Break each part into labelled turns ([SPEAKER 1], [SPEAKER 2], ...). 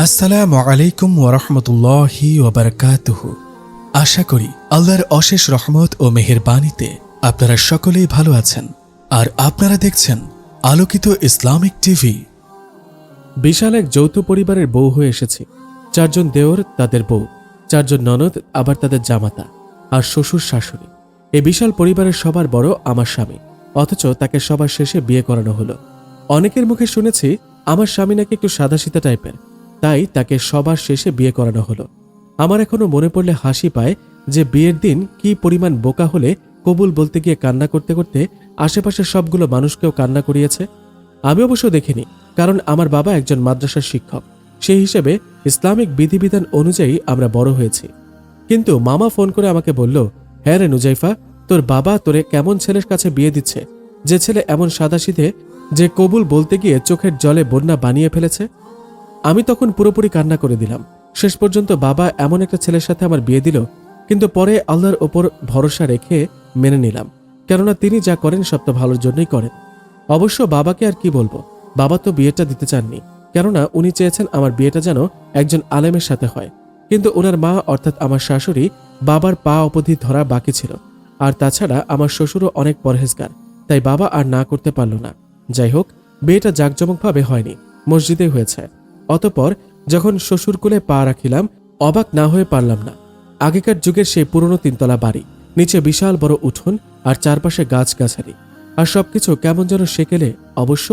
[SPEAKER 1] আসসালামু আলাইকুম ওয়ারাহমাতুল্লাহি ওয়াবারাকাতুহু। আশা করি আল্লাহর অশেষ রহমত ও মেহেরবানিতে আপনারা সকলেই ভালো আছেন আর আপনারা দেখছেন আলোকিত ইসলামিক টিভি।
[SPEAKER 2] বিশাল এক যৌথ পরিবারের বউ হয়ে এসেছি। 4 জন দেওর, তাদের বউ, 4 জন ননদ, আবার তাদের জামাতা আর শ্বশুর শাশুড়ি। এই বিশাল পরিবারের সবার বড় আমার স্বামী, অথচ তাকে সবার শেষে বিয়ে করানো হলো। অনেকের মুখে শুনেছি আমার স্বামী নাকি একটু সাদাসিধা টাইপের, তাই তাকে সবার শেষে বিয়ে করানো হলো। আমার এখনো মনে পড়লে হাসি পায় যে বিয়ের দিন কি পরিমাণ বোকা হলে কবুল বলতে গিয়ে কান্না করতে করতে আশেপাশের সবগুলো মানুষকেও কান্না করিয়েছে। আমি অবশ্য দেখিনি, কারণ আমার বাবা একজন মাদ্রাসার শিক্ষক, সেই হিসেবে ইসলামিক বিধিবিধান অনুযায়ী আমরা বড় হয়েছি। কিন্তু মামা ফোন করে আমাকে বলল, হ্যাঁ রে নুজাইফা, তোর বাবা তোরে কেমন ছেলের কাছে বিয়ে দিচ্ছে, যে ছেলে এমন সাদাসিধে যে কবুল বলতে গিয়ে চোখের জলে বন্যা বানিয়ে ফেলেছে। আমি তখন পুরোপুরি কান্না করে দিলাম। শেষ পর্যন্ত বাবা এমন একটা ছেলের সাথে আমার বিয়ে দিল, কিন্তু পরে আল্লাহর ওপর ভরসা রেখে মেনে নিলাম, কেননা তিনি যা করেন সব তো ভালোর জন্যই করেন। অবশ্য বাবাকে আর কি বলবো, বাবা তো বিয়েটা দিতে চাননি, কেননা উনি চেয়েছেন আমার বিয়েটা যেন একজন আলেমের সাথে হয়। কিন্তু ওনার মা অর্থাৎ আমার শাশুড়ি বাবার পা অবধি ধরা বাকি ছিল, আর তাছাড়া আমার শ্বশুরও অনেক পরহেজগার, তাই বাবা আর না করতে পারল না। যাই হোক, বিয়েটা জাঁকজমকভাবে হয়নি, মসজিদে হয়েছে। অতঃপর যখন শ্বশুরকুলে পা রাখিলাম, অবাক না হয়ে পারলাম না। আগেকার যুগের সেই পুরনো 3 তলা বাড়ি, নিচে বিশাল বড় উঠোন আর চারপাশে গাছগাছালি, আর সবকিছু কেমন যেন সেকেলে। অবশ্য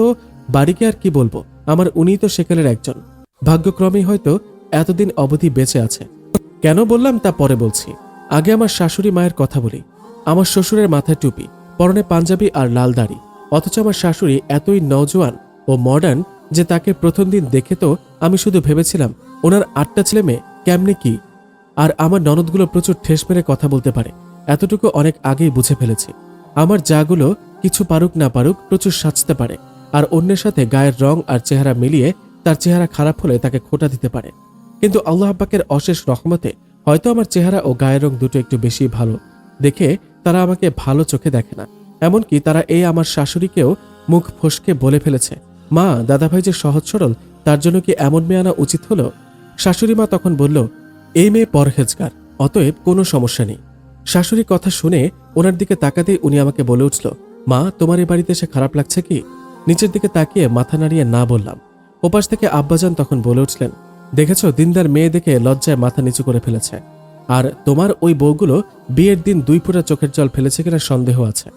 [SPEAKER 2] বাড়িকে আর কি বলবো, আমার উনিই তো সেকেলের একজন। ভাগ্যক্রমেই হয়তো এতদিন অবধি বেঁচে আছে। কেন বললাম তা পরে বলছি, আগে আমার শাশুড়ি মায়ের কথা বলি। আমার শ্বশুরের মাথায় টুপি, পরনে পাঞ্জাবি আর লাল দাড়ি, অথচ আমার শাশুড়ি এতই নওজোয়ান ও মডার্ন যে তাকে প্রথম দিন দেখে তো আমি শুধু ভেবেছিলাম ওনার 8টা ছেলে মেয়ে কেমনে কি। আর আমার ননদগুলো প্রচুর ঠেস মেরে কথা বলতে পারে, এতটুকু অনেক আগেই বুঝে ফেলেছি। আমার জাগুলো কিছু পারুক না পারুক প্রচুর সাজতে পারে, আর অন্যের সাথে গায়ের রং আর চেহারা মিলিয়ে তার চেহারা খারাপ হলে তাকে খোঁটা দিতে পারে। কিন্তু আল্লাহ পাকের অশেষ রহমতে হয়তো আমার চেহারা ও গায়ের রং দুটো একটু বেশি ভালো দেখে তারা আমাকে ভালো চোখে দেখে না। এমনকি তারা এই আমার শাশুড়িকেও মুখ ফসকে বলে ফেলেছে, মা, দাদাভাই যে সহজ সরল, তার জন্য কি এমন মেয়ে আনা উচিত হলো? শাশুড়ি মা তখন বলল, এই মেয়ে পরহেজগার, অতএব কোনো সমস্যা নেই। শাশুড়ির কথা শুনে ওনার দিকে তাকাতেই উনি আমাকে বলে উঠল, মা, তোমার এই বাড়িতে এসে খারাপ লাগছে কি? নিচের দিকে তাকিয়ে মাথা নাড়িয়ে না বললাম। ওপাশ থেকে আব্বাজান তখন বলে উঠলেন, দেখেছ, দিনদার মেয়ে দেখে লজ্জায় মাথা নিচু করে ফেলেছে। আর তোমার ওই বউগুলো বিয়ের দিন 2 ফোঁটা চোখের জল ফেলেছে কিনা সন্দেহ আছে।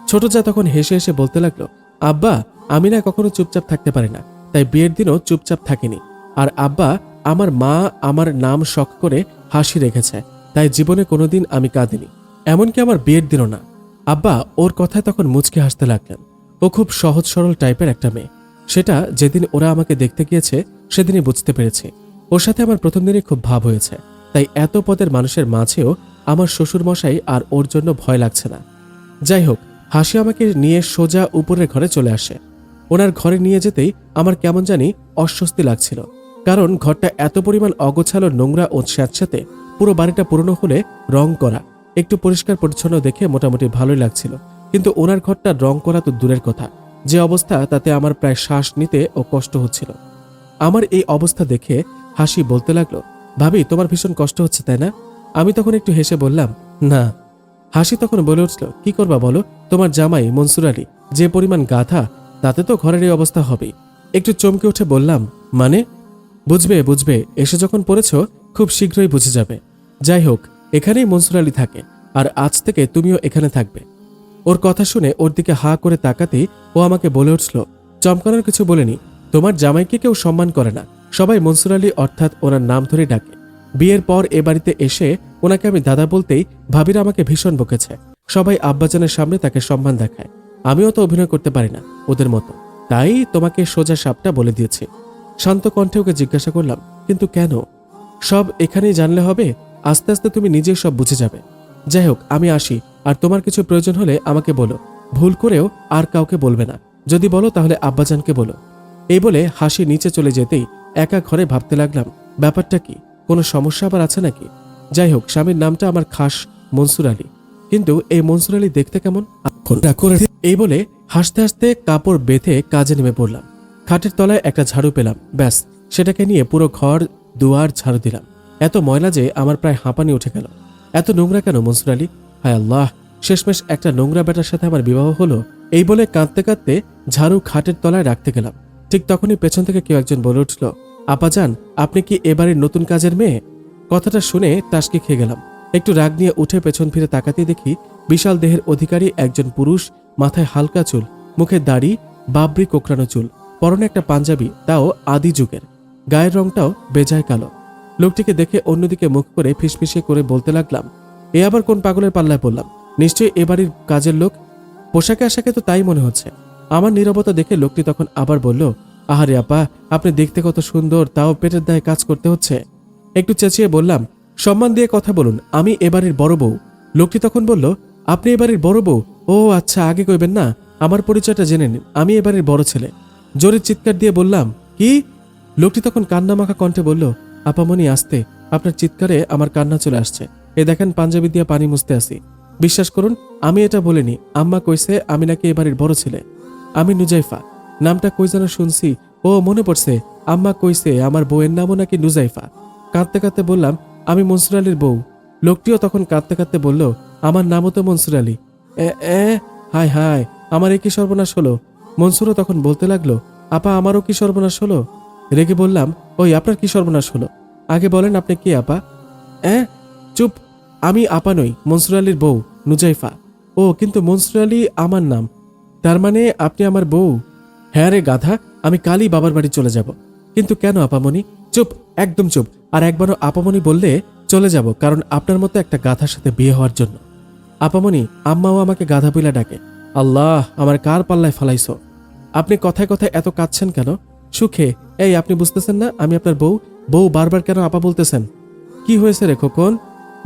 [SPEAKER 2] ছোট যা তখন হেসে হেসে বলতে লাগলো, আব্বা, আমি না কখনো চুপচাপ থাকতে পারি না, তাই বিয়ের দিনও চুপচাপ থাকিনি। আর আব্বা, আমার মা আমার নাম শখ করে হাসি রেখেছে, তাই জীবনে কোনোদিন আমি কাঁদিনি, এমনকি আমার বিয়ের দিনও না। আব্বা ওর কথায় তখন মুচকে হাসতে লাগলেন। ও খুব সহজ সরল টাইপের একটা মেয়ে, সেটা যেদিন ওরা আমাকে দেখতে গিয়েছে সেদিনই বুঝতে পেরেছি। ওর সাথে আমার প্রথম দিনই খুব ভাব হয়েছে, তাই এত পদের মানুষের মাঝেও আমার শ্বশুর মশাই আর ওর জন্য ভয় লাগছে না। যাই হোক, হাসি আমাকে নিয়ে সোজা উপরের ঘরে চলে আসে। ওনার ঘরে নিয়ে যেতেই আমার কেমন জানি অস্বস্তি লাগছিল, কারণ ঘরটা এত পরিমাণ অগোছালো, নোংরা ও স্যাঁতস্যাঁতে। পুরো বাড়িটা পুরনো হলে রং করা, একটু পরিষ্কার পরিচ্ছন্ন দেখে মোটামুটি ভালোই লাগছিল। কিন্তু ওনার ঘরটা রং করা তো দূরের কথা, যে অবস্থা তাতে আমার প্রায় শ্বাস নিতে ও কষ্ট হচ্ছিল। আমার এই অবস্থা দেখে হাসি বলতে লাগলো, ভাবি, তোমার ভীষণ কষ্ট হচ্ছে তাই না? আমি তখন একটু হেসে বললাম, না। হাসি তখন বলে উঠল, কি করবা বলো, তোমার জামাই মনসুর আলী যে পরিমাণ গাধা, তাতে তো ঘরের এই অবস্থা হবেই। একটু চমকে উঠে বললাম, মানে? বুঝবে বুঝবে, এসে যখন পড়েছ খুব শীঘ্রই বুঝে যাবে। যাই হোক, এখানেই মনসুর আলী থাকে, আর আজ থেকে তুমিও এখানে থাকবে। ওর কথা শুনে ওর দিকে হা করে তাকাতেই ও আমাকে বলে উঠল, চমকানোর কিছু বলেনি, তোমার জামাইকে কেউ সম্মান করে না, সবাই মনসুর আলী অর্থাৎ ওনার নাম ধরে ডাকে। বিয়ের পর এ বাড়িতে এসে ওনাকে আমি দাদা বলতেই ভাবিরা আমাকে ভীষণ বকেছে। সবাই আব্বাজানের সামনে তাকে সম্মান দেখায়, আমিও তো অভিনয় করতে পারি না ওদের মতো, তাই তোমাকে সোজা সাপটা বলে দিয়েছি। শান্ত কণ্ঠে ওকে জিজ্ঞাসা করলাম, কিন্তু কেন? সব এখানেই জানলে হবে, আস্তে আস্তে তুমি নিজেই সব বুঝে যাবে। যাই হোক, আমি আসি, আর তোমার কিছু প্রয়োজন হলে আমাকে বলো, ভুল করেও আর কাউকে বলবে না, যদি বলো তাহলে আব্বাজানকে বলো। এই বলে হাসি নিচে চলে যেতেই একা ঘরে ভাবতে লাগলাম, ব্যাপারটা কি, কোনো সমস্যা আবার আছে নাকি? যাই হোক, স্বামীর নামটা আমার খাস মনসুর আলী, কিন্তু এই মনসুর আলী দেখতে কেমন? এই বলে হাসতে হাসতে কাপড় বেঁধে কাজে নেমে পড়লাম। খাটের তলায় একটা ঝাড়ু পেলাম, ব্যাস সেটাকে নিয়ে পুরো ঘর দুয়ার ঝাড়ু দিলাম। এত ময়লা যে আমার প্রায় হাঁপানি উঠে গেল। এত নোংরা কেন মনসুর আলী? হায় আল্লাহ, শেষমেশ একটা নোংরা বেটার সাথে আমার বিবাহ হলো। এই বলে কাঁদতে কাঁদতে ঝাড়ু খাটের তলায় রাখতে গেলাম। ঠিক তখনই পেছন থেকে কেউ একজন বলে উঠল, আপাজান, আপনি কি এবারের নতুন কাজের মেয়ে? কথাটা শুনে টাসকি খেয়ে গেলাম। একটু রাগ নিয়ে উঠে পেছন ফিরে তাকাতেই দেখি বিশাল দেহের অধিকারী একজন পুরুষ, মাথায় হালকা চুল, মুখে দাড়ি, বাবরি কোকড়ানো চুল, পরনে একটা পাঞ্জাবি, তাও আদি যুগের, গায়ের রংটাও বেজায় কালো। লোকটিকে দেখে অন্যদিকে মুখ করে ফিসফিসিয়ে করে বলতে লাগলাম, এ আবার কোন পাগলের পাল্লায় পড়লাম? নিশ্চয়ই এবাড়ির কাজের লোক। পোশাকে আশাকে তো তাই মনে হচ্ছে। আমার নীরবতা দেখে লোকটি তখন আবার বলল, আহারে আপা, আপনি দেখতে কত সুন্দর, তাও পেটের দায়ে কাজ করতে হচ্ছে। একটু চেঁচিয়ে বললাম, সম্মান দিয়ে কথা বলুন, আমি এবাড়ির বড় বউ। লোকটি তখন বলল, আপনি এবাড়ির বড় বউ? ও আচ্ছা, আগে কইবেন না? আমার পরিচয়টা জেনে নিন, আমি এবাড়ির বড় ছেলে। জোরে চিৎকার দিয়ে বললাম, কি? লোকটি তখন কান্নামাখা কণ্ঠে বলল, আপামনি আসতে, আপনার চিৎকারে আমার কান্না চলে আসছে। এ দেখেন, পাঞ্জাবি দিয়ে পানি মুছতে আসি। বিশ্বাস করুন, আমি এটা বলিনি। আম্মা কইছে আমি নাকি এবাড়ির বড় ছেলে। আমি নুজাইফা। নামটা কই যেন শুনছি। ও মনে পড়ছে, আম্মা কইছে আমার বউয়ের নামও নাকি নুজাইফা। কাঁদতে কাঁদতে বললাম, আমি মনসুর আলীর বউ। লোকটিও তখন কাঁদতে কাঁদতে বলল, আমার নামও তো মনসুর আলী। হায় হায়, আমার এ কি সর্বনাশ হলো? মনসুরও তখন বলতে লাগলো, আপা, আমারও কি সর্বনাশ হলো? রেগে বললাম, ওই আপনার কি সর্বনাশ হলো? আগে বলেন আপনি কে আপা? চুপ, আমি আপা নই, মনসুর আলীর বউ, নুজাইফা। ও, কিন্তু মনসুর আলী আমার নাম। তার মানে আপনি আমার বউ? হ্যাঁ রে গাধা, আমি কালই বাবার বাড়ি চলে যাব। কিন্তু কেন আপামনি? চুপ, একদম চুপ। আর একবারও আপামনি বললে চলে যাব, কারণ আপনার মতো একটা গাধার সাথে বিয়ে হওয়ার জন্য। আপামনি, আম্মাও আমাকে গাধা বইলা ডাকে। আল্লাহ, আমার কার পাল্লায় ফালাইছো? আপনি কথায় কথায় এত কাঁদছেন কেন? সুখে? এই, আপনি বুঝতেছেন না আমি আপনার বউ? বউ বারবার কেন আপা বলতেছেন? কি হয়েছে রে খোকন?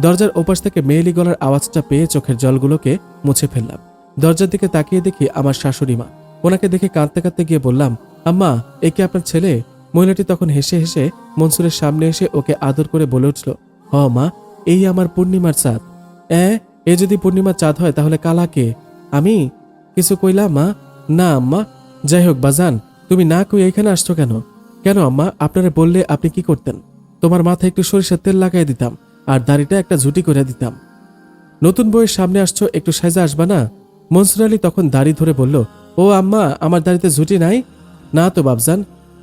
[SPEAKER 2] দরজার ওপাশ থেকে মেয়েলি গলার আওয়াজটা পেয়ে চোখের জলগুলোকে মুছে ফেললাম। দরজার দিকে তাকিয়ে দেখি আমার শাশুড়ি মা। ওনাকে দেখে কাঁদতে কাঁদতে গিয়ে বললাম, আম্মা, এ কি আপনার ছেলে? মহিলাটি তখন হেসে হেসে মনসুরের সামনে এসে ওকে আদর করে বলে উঠল, হ মা, এই আমার পূর্ণিমার চাঁদ। এ যদি পূর্ণিমার চাঁদ হয় তাহলে কালা কে? আমি কিছু কইলাম মা? না আম্মা। যাই হোক বাজান, তুমি না কই এখানে আসছো কেন? কেন আম্মা, আপনারা বললে আপনি কি করতেন? তোমার মাথায় একটু সরিষার তেল লাগাই দিতাম, আর দাড়িটা একটা ঝুটি করে দিতাম। নতুন বইয়ের সামনে আসছো, একটু সাজা আসবা না? মনসুর আলী তখন দাড়ি ধরে বলল, ও আম্মা, আমার দাড়িতে ঝুটি নাই? না তো বাবজান।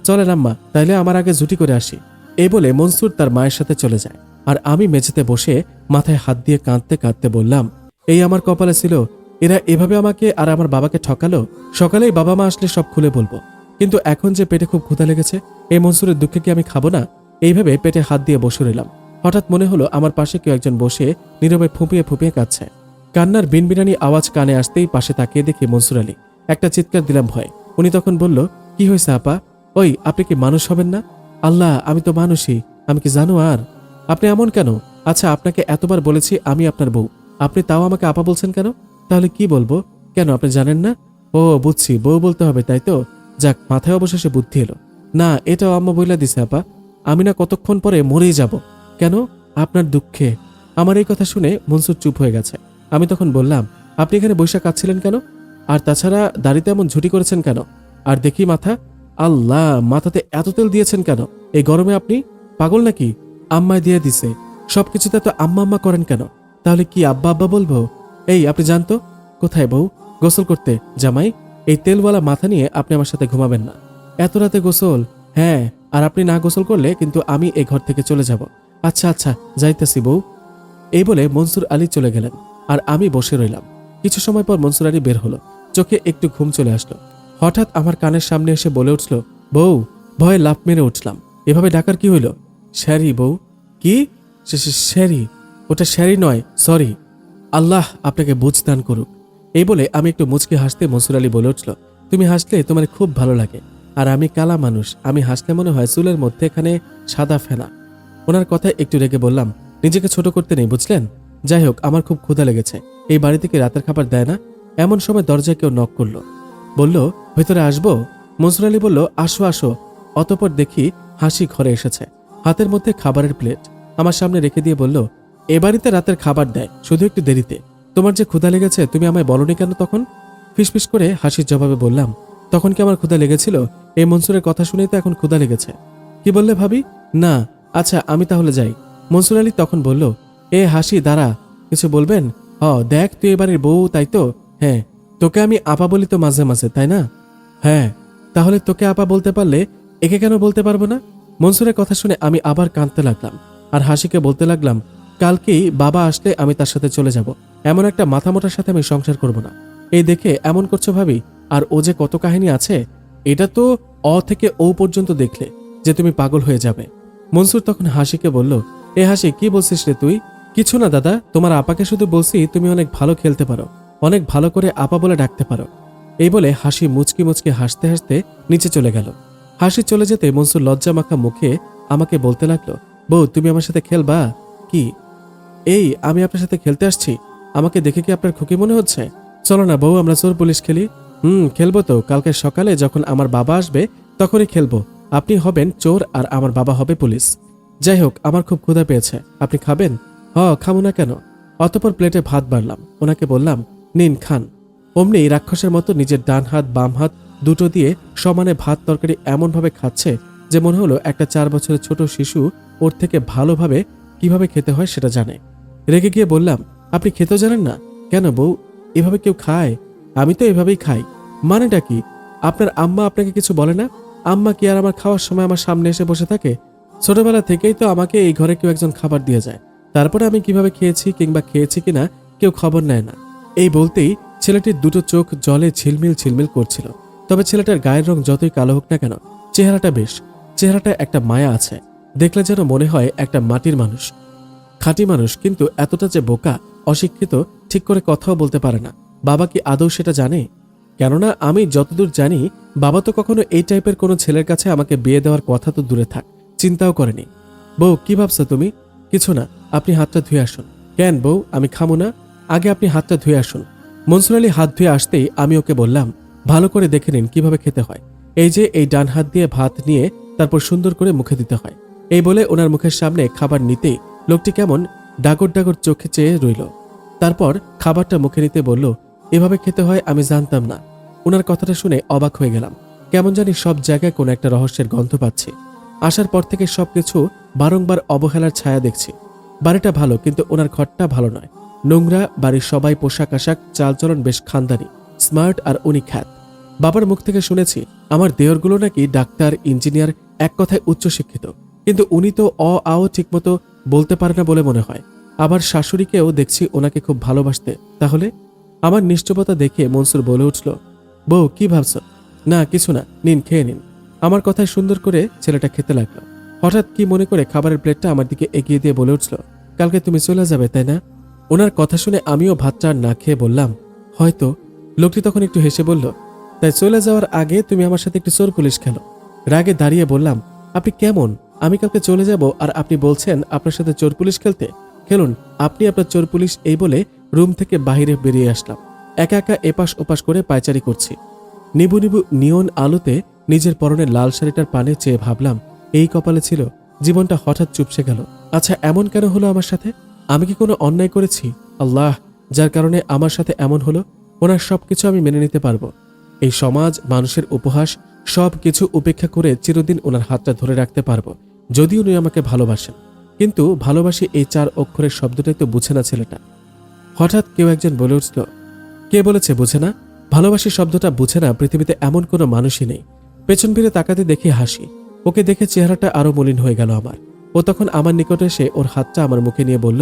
[SPEAKER 2] চলেন আম্মা, তাইলে আমার আগে ঝুটি করে আসি। এই বলে মনসুর তার মায়ের সাথে চলে যায়। আর আমি মেঝেতে বসে মাথায় হাত দিয়ে কাঁদতে কাঁদতে বললাম, এই আমার কপালে ছিল। এরা এভাবে আমাকে আর আমার বাবাকে ঠকালো। সকালেই বাবা মা আসলে সব খুলে বলবো, কিন্তু এখন যে পেটে খুব ক্ষুধা লেগেছে, এই মনসুরের দুঃখে কি আমি খাবো না? এইভাবে পেটে হাত দিয়ে বসে রইলাম। হঠাৎ মনে হলো আমার পাশে কেউ একজন বসে নীরবে ফুঁপিয়ে ফুঁপিয়ে কাঁদছে। কান্নার বিনবিনানি আওয়াজ কানে আসতেই পাশে তাকিয়ে দেখি মনসুর আলী। একটা চিৎকার দিলাম ভয়। উনি তখন বলল, কি হয়েছে আপা? ওই, আপনি কি মানুষ হবেন না? আল্লাহ, আমি তো মানুষই, আমি কি জানো? আর আপনি এমন কেন? আচ্ছা, আপনাকে এতবার বলেছি আমি আপনার বউ, আপনি তাও আমাকে আপা বলছেন কেন? তাহলে কি বলবো? কেন, আপনি জানেন না? ও বুঝছি, বউ বলতে হবে, তাই তো? যাক, মাথায় অবশেষে বুদ্ধি এলো। না, এটাও আম্মা বইলা দিছে আপা। আমি না কতক্ষণ পরে মরেই যাব। কেন? আপনার দুঃখে। আমার এই কথা শুনে মনসুর চুপ হয়ে গেছে। আমি তখন বললাম, আপনি এখানে বৈশাখ কাঁদছিলেন কেন? আর তাছাড়া দাড়িতে এমন ঝুটি করেছেন কেন? আর দেখি মাথা, আল্লাহ, মাথাতে এত তেল দিয়েছেন কেন? এই গরমে আপনি পাগল নাকি? আম্মায় দিয়ে দিছে। সবকিছুতে তো আম্মা আম্মা করেন কেন? তাহলে কি আব্বা আব্বা বলবো? এই, আপনি জানতো? কোথায় বউ? গোসল করতে। জামাই, এই তেলওয়ালা মাথা নিয়ে আপনি আমার সাথে ঘুমাবেন না। এত রাতে গোসল? হ্যাঁ, আর আপনি না গোসল করলে কিন্তু আমি এই ঘর থেকে চলে যাব। আচ্ছা আচ্ছা, যাইতেছি বউ। এই বলে মনসুর আলী চলে গেলেন, আর আমি বসে রইলাম। কিছু সময় পর মনসুর আলী বের হলো। চোখে একটু ঘুম চলে আসলো। হঠাৎ আমার কানের সামনে এসে বলে উঠল, বউ। ভয়ে লাফ মেরে উঠলাম। এভাবে ডাকার কি হইল? শ্যারি বউ। কি? শ্যারি? ওটা শ্যারি নয়, সরি। আল্লাহ আপনাকে বুঝ দান করুক। এই বলে আমি একটু মুচকি হাসতে মনসুর আলী বলে উঠল, তুমি হাসলে তোমার খুব ভালো লাগে, আর আমি কালা মানুষ, আমি হাসলে মনে হয় চুলের মধ্যে এখানে সাদা ফেনা। ওনার কথায় একটু রেগে বললাম, নিজেকে ছোট করতে নেই, বুঝলেন? যাই হোক, আমার খুব ক্ষুধা লেগেছে। এই বাড়ি থেকে রাতের খাবার দেয় না। এমন সময় দরজায় কেউ নক করলো। বলল, ভেতরে আসবো? মনসুর আলী বলল, আসো আসো। অতঃপর দেখি হাসি ঘরে এসেছে, হাতের মধ্যে খাবারের প্লেট আমার সামনে রেখে দিয়ে বলল, এ বাড়িতে রাতের খাবার দেয়, শুধু একটু দেরিতে। তোমার যে ক্ষুধা লেগেছে, তুমি আমায় বলনি কেন তখন? ফিসফিস করে হাসির জবাবে বললাম, তখন কি আমার ক্ষুধা লেগেছিল? এই মনসুরের কথা শুনেই তো এখন ক্ষুধা লেগেছে। কি বললে ভাবি? না, আচ্ছা আমি তাহলে যাই। মনসুর আলী তখন বলল, এ হাসি দাঁড়া, কিছু বলবেন? দেখ তুই এবারের বউ, তাই তো? হ্যাঁ। তোকে আমি আপা বলি তো মাঝে মাঝে, তাই না? হ্যাঁ। তাহলে তোকে আপা বলতে পারলে একে কেন বলতে পারবো না? মনসুরের কথা শুনে আমি আবার কাঁদতে লাগলাম আর হাসিকে বলতে লাগলাম, কালকেই বাবা আসলে আমি তার সাথে চলে যাব। এমন একটা মাথামোটার সাথে আমি সংসার করব না। এই দেখে এমন করছো ভাবি? আর ও যে কত কাহিনী আছে, এটা তো অ থেকে ও পর্যন্ত দেখলে যে তুমি পাগল হয়ে যাবে। মনসুর তখন হাসিকে বলল, এ হাসি কি বলছিস রে তুই? কিছু না দাদা, তোমার আপাকে শুধু বলছি তুমি অনেক ভালো খেলতে পারো, অনেক ভালো করে আপা বলে ডাকতে পারো। এই বলে হাসি মুচকি মুচকি হাসতে হাসতে নিচে চলে গেল। হাসি চলে যেতে মনসুর লজ্জা মাখা মুখে আমাকে বলতে লাগলো, বউ তুমি আমার সাথে খেলবা? কি? এই আমি আপনার সাথে খেলতে আসছি, আমাকে দেখে কি আপনার খুকি মনে হচ্ছে? চলো না বউ, আমরা চোর পুলিশ খেলি। খেলবো তো, কালকে সকালে যখন আমার বাবা আসবে তখনই খেলবো। আপনি হবেন চোর আর আমার বাবা হবে পুলিশ। যাই হোক, আমার খুব ক্ষুধা পেয়েছে, আপনি খাবেন? খাবো না কেন। অতঃপর প্লেটে ভাত বাড়লাম, ওনাকে বললাম, নিন খান। অমনি রাক্ষসের মতো নিজের ডান হাত বাম হাত দুটো দিয়ে সমানে ভাত তরকারি এমনভাবে খাচ্ছে যে মনে হলো একটা 4 বছরের ছোট শিশু ওর থেকে ভালোভাবে কিভাবে খেতে হয় সেটা জানে। রেগে গিয়ে বললাম, আপনি খেতেও জানেন না? কেন বউ, এভাবে কেউ খায়? আমি তো এভাবেই খাই। মানেটা কি? আপনার আম্মা আপনাকে কিছু বলে না? আম্মা কি আর আমার খাওয়ার সময় আমার সামনে এসে বসে থাকে? ছোটবেলা থেকেই তো আমাকে এই ঘরে কেউ একজন খাবার দিয়ে যায়, তারপরে আমি কিভাবে খেয়েছি কিংবা খেয়েছি কিনা কেউ খবর নেয় না। এই বলতেই ছেলেটির দুটো চোখ জলে ঝিলমিল ঝিলমিল করছিল। তবে ছেলেটার গায়ের রং যতই কালো হোক না কেন, চেহারাটা বেশ, চেহারাটা একটা মায়া আছে। দেখলে যেন মনে হয় একটা মাটির মানুষ, খাঁটি মানুষ, কিন্তু এতটা যে বোকা, অশিক্ষিত, ঠিক করে কথাও বলতে পারে না। বাবা কি আদৌ সেটা জানে? কেননা আমি যতদূর জানি, বাবা তো কখনো এই টাইপের কোনো ছেলের কাছে আমাকে বিয়ে দেওয়ার কথা তো দূরে থাক, চিন্তাও করেনি। বউ কি ভাবছো তুমি? কিছু না, আপনি হাতটা ধুয়ে আসুন। কেন বউ, আমি খামো না? আগে আপনি হাতটা ধুয়ে আসুন। মনসুর আলী হাত ধুয়ে আসতেই আমি ওকে বললাম, ভালো করে দেখে নিন কিভাবে খেতে হয়। এই যে এই ডান হাত দিয়ে ভাত নিয়ে তারপর সুন্দর করে মুখে দিতে হয়। এই বলে ওনার মুখের সামনে খাবার নিতেই লোকটি কেমন ডাগর ডাগর চোখে চেয়ে রইল। তারপর খাবারটা মুখে নিতে বলল, এভাবে খেতে হয় আমি জানতাম না। ওনার কথাটা শুনে অবাক হয়ে গেলাম। কেমন জানি সব জায়গায় কোনো একটা রহস্যের গন্ধ পাচ্ছি। আসার পর থেকে সবকিছু বারংবার অবহেলার ছায়া দেখছি। বাড়িটা ভালো, কিন্তু ওনার ঘরটা ভালো নয়। নোংরা, বাড়ির সবাই পোশাক আশাক চালচলন বেশ খানদানি, স্মার্ট, আর উনি খ্যাত। বাবার মুখ থেকে শুনেছি আমার দেওরগুলো নাকি ডাক্তার, ইঞ্জিনিয়ার, এক কথায় উচ্চশিক্ষিত, কিন্তু উনি তো আও ঠিকমতো বলতে পারে না বলে মনে হয়। আবার শাশুড়িকেও দেখছি ওনাকে খুব ভালোবাসতে। তাহলে? আমার নিশ্চয়তা দেখে মনসুর বলে উঠল, বউ কি ভাবছ? না কিছু না, নিন খেয়ে নিন। আমার কথায় সুন্দর করে ছেলেটা খেতে লাগলো। হঠাৎ কি মনে করে খাবারের প্লেটটা আমার দিকে এগিয়ে দিয়ে বলে উঠল, কালকে তুমি চলে যাবে তাই না? ওনার কথা শুনে আমিও ভাতটা না খেয়ে বললাম, হয়তো। লোকটি তখন একটু হেসে বলল, তাই চলে যাওয়ার আগে তুমি আমার সাথে একটু চোর পুলিশ খেলো। রাগে দাঁড়িয়ে বললাম, আপনি কেমন? আমি কালকে চলে যাব আর আপনি বলছেন আপনার সাথে চোর পুলিশ খেলতে? খেলুন আপনি আপনার চোর পুলিশ। এই বলে রুম থেকে বাইরে বেরিয়ে আসলাম। একা একা এপাশ ওপাশ করে পায়চারি করছি। নিবু নিবু নিয়ন আলোতে নিজের পরনের লাল শাড়িটার পানে চেয়ে ভাবলাম, এই কপালে ছিল, জীবনটা হঠাৎ চুপসে গেল। আচ্ছা এমন কেন হলো আমার সাথে? আমি কি কোনো অন্যায় করেছি আল্লাহ, যার কারণে আমার সাথে এমন হলো? ওনার সবকিছু আমি মেনে নিতে পারবো। এই সমাজ, মানুষের উপহাস, সব কিছু উপেক্ষা করে চিরদিন ওনার হাতটা ধরে রাখতে পারবো, যদি উনি আমাকে ভালোবাসেন। কিন্তু ভালোবাসি এই 4 অক্ষরের শব্দটাই তো বুঝে না ছেলেটা। হঠাৎ কেউ একজন বলে উঠল, কে বলেছে বুঝে না? ভালোবাসি শব্দটা বুঝে না পৃথিবীতে এমন কোনো মানুষই নেই। পেছন ফিরে তাকাতে দেখে হাসি। ওকে দেখে চেহারাটা আরো মলিন হয়ে গেল আমার। ও তখন আমার নিকটে এসে ওর হাতটা আমার মুখে নিয়ে বলল,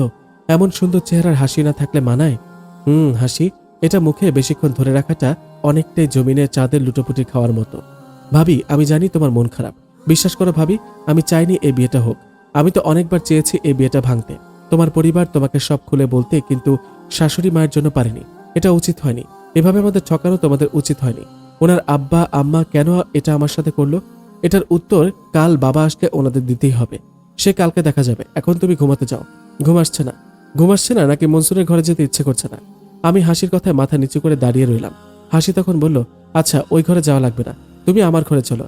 [SPEAKER 2] এমন সুন্দর চেহারার হাসি না থাকলে মানায়? হাসি, এটা মুখে বেশিক্ষণ ধরে রাখাটা অনেকটাই জমিনের চাঁদের লুটোপুটি খাওয়ার মতো। ভাবি আমি জানি তোমার মন খারাপ, বিশ্বাস করো ভাবি, আমি চাইনি এই বিয়েটা হোক। আমি তো অনেকবার চেয়েছি এই বিয়েটা ভাঙতে। তোমার পরিবার তোমাকে সব খুলে বলতে, কিন্তু শাশুড়ি মায়ের জন্য পারেনি। এটা উচিত হয়নি, এভাবে আমাদের ঠকানো তোমাদের উচিত হয়নি। ওনার আব্বা আম্মা কেন এটা আমার সাথে করলো? এটার উত্তর কাল বাবা আসলে ওনাদের দিতেই হবে। সে কালকে দেখা যাবে। এখন তুমি ঘুমাতে যাও। ঘুমাচ্ছে না নাকি মনসুরের ঘরে যেতে ইচ্ছে করছে না? আমি হাসির কথায় মাথা নিচু করে দাঁড়িয়ে রইলাম। হাসি তখন বলল, আচ্ছা ওই ঘরে যাওয়া লাগবে না, তুমি আমার ঘরে চলো।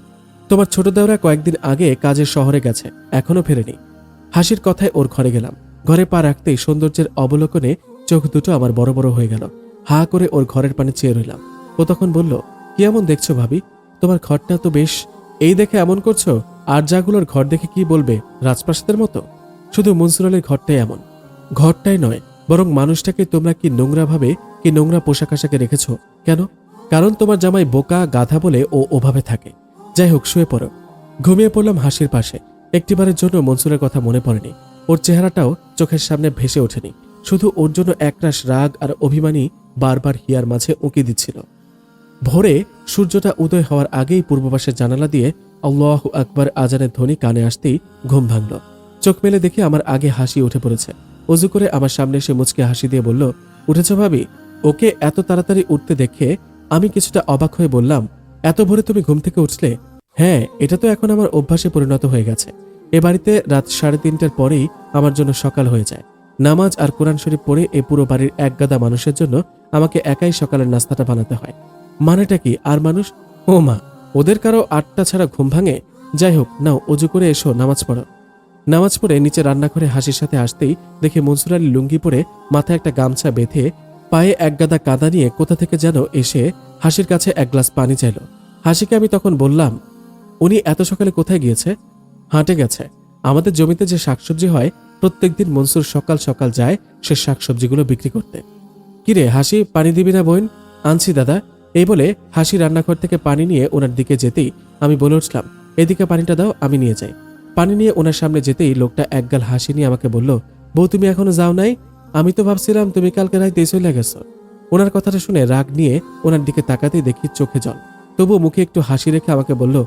[SPEAKER 2] তোমার ছোট দেওরা কয়েকদিন আগে কাজের শহরে গেছে, এখনো ফেরেনি। হাসির কথায় ওর ঘরে গেলাম। ঘরে পা রাখতেই সৌন্দর্যের অবলোকনে চোখ দুটো আমার বড় বড় হয়ে গেল। হা করে ওর ঘরের পানে চেয়ে রইলাম। ও তখন বলল, কি এমন দেখছো ভাবি? তোমার ঘরটা তো বেশ। এই দেখে এমন করছো আর যাগুলোর ঘর দেখে কি বলবে, রাজপ্রাসাদের মতো? শুধু মনসুর আলীর ঘরটাই এমন। ঘরটাই নয়, বরং মানুষটাকে তোমরা কি নোংরা ভাবে, কি নোংরা পোশাক আশাকে রেখেছ কেন? কারণ তোমার জামাই বোকা গাধা বলে ও ওভাবে থাকে। যাই হোক, শুয়ে পড়ো। ঘুমিয়ে পড়লাম হাসির পাশে। একটিবারের জন্য মনসুরের কথা মনে পড়েনি। ওর চেহারাটাও চোখের সামনে ভেসে ওঠেনি। শুধু ওর জন্য একরাশ রাগ আর অভিমানী বারবার হিয়ার মাঝে উঁকি দিচ্ছিল। ভোরে সূর্যটা উদয় হওয়ার আগেই পূর্ব পাশের জানালা দিয়ে আল্লাহু আকবার আজানের ধ্বনি কানে আসতেই ঘুম ভাঙল। চোখ মেলে দেখে আমার আগে হাসি উঠে পড়েছে। অজু করে আমার সামনে এসে মুচকে হাসি দিয়ে বলল, উঠেছ ভাবি? ওকে এত তাড়াতাড়ি উঠতে দেখে আমি কিছুটা অবাক হয়ে বললাম, এত ভোরে তুমি ঘুম থেকে উঠলে? হ্যাঁ, এটা তো এখন আমার অভ্যাসে পরিণত হয়ে গেছে। এ বাড়িতে রাত 3:30টার পরেই আমার জন্য সকাল হয়ে যায়। নামাজ আর কোরআন শরীফ পড়ে এই পুরো বাড়ির এক গাদা মানুষের জন্য আমাকে একাই সকালের নাস্তাটা বানাতে হয়। মানেটা কি? আর মানুষ? ও মা, ওদের কারো 8টা ছাড়া ঘুম ভাঙে? যাই হোক, নাও অজু করে এসো, নামাজ পড়ো। নামাজ পড়ে নিচে রান্নাঘরে হাসির সাথে আসতেই দেখে মনসুর আলী লুঙ্গি পরে মাথায় একটা গামছা বেঁধে পায়ে এক গাদা কাদা নিয়ে কোথা থেকে যেন এসে হাসির কাছে এক গ্লাস পানি চাইল। হাসিকে আমি তখন বললাম, উনি এত সকালে কোথায় গিয়েছে? হাঁটে গেছে। আমাদের জমিতে যে শাকসবজি হয়, প্রত্যেকদিন মনসুর সকাল সকাল যায় সে শাকসবজিগুলো বিক্রি করতে। কিরে হাসি, পানি দিবি না বোন? আনছি দাদা। এই বলে হাসি রান্নাঘর থেকে পানি নিয়ে ওনার দিকে যেতেই আমি বলে উঠলাম, এদিকে পানিটা দাও, আমি নিয়ে যাই। পানি নিয়ে ওনার সামনে যেতেই লোকটা একগাল হাসি নিয়ে আমাকে বলল, বউ তুমি এখনো যাও নাই? আমি তো ভাবছিলাম তুমি কালকে রাইতেই চলে গেছো। ওনার কথাটা শুনে রাগ নিয়ে ওনার দিকে তাকাতেই দেখি চোখে জল। তবু মুখে একটু হাসি রেখে আমাকে বলল,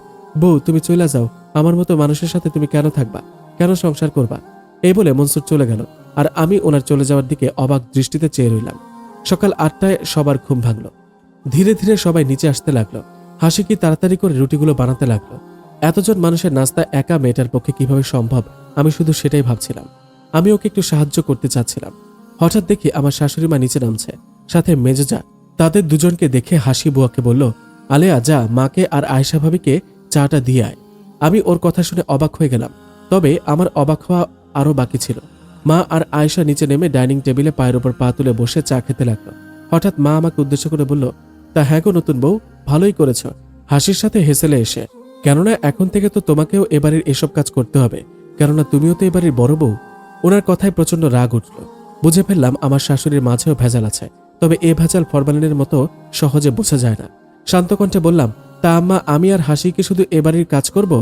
[SPEAKER 2] বউ তুমি চলে যাও, আমার মতো মানুষের সাথে তুমি কেন থাকবা, কেন সংসার করবা? এই বলে মনসুর চলে গেল, আর আমি ওনার চলে যাওয়ার দিকে অবাক দৃষ্টিতে চেয়ে রইলাম। সকাল 8টায় সবার ঘুম ভাঙল। ধীরে ধীরে সবাই নিচে আসতে লাগলো। হাসি কি তাড়াতাড়ি করে রুটিগুলো বানাতে লাগলো। এতজন মানুষের নাস্তা একা মেয়েটার পক্ষে কিভাবে সম্ভব, আমি শুধু সেটাই ভাবছিলাম। আমি ওকে একটু সাহায্য করতে চাচ্ছিলাম। হঠাৎ দেখি আমার শাশুড়ি মা নিচে নামছে, সাথে মেজজা। তাদের দুজনকে দেখে হাসি বুয়াকে বলল, আলেয়া যা, মাকে আর আয়েশা ভাবিকে চাটা দিয়ে আয়। আমি ওর কথা শুনে অবাক হয়ে গেলাম। তবে আমার অবাক হওয়া আরও বাকি ছিল। মা আর আয়েশা নিচে নেমে ডাইনিং টেবিলে পায়ের ওপর পা তুলে বসে চা খেতে লাগলো। হঠাৎ মা আমাকে উদ্দেশ্য করে বলল, তা হ্যাঁ গো নতুন বউ, ভালোই করেছ। হাসির সাথে হেসেলে এসে, কেননা এখন থেকে তো তোমাকেও এবারের এসব কাজ করতে হবে, কেননা তুমিও তো এবারের বড় বউ। ওনার কথায় প্রচন্ড রাগ উঠল। বুঝে ফেললাম আমার শাশুড়ির মাঝেও ভেজাল আছে, তবে এ ভেজাল ফরমালিনের মতো সহজে বোঝা যায় না। শান্ত কণ্ঠে বললাম, তা আম্মা, আমি আর হাসি কি শুধু এবারের কাজ করব,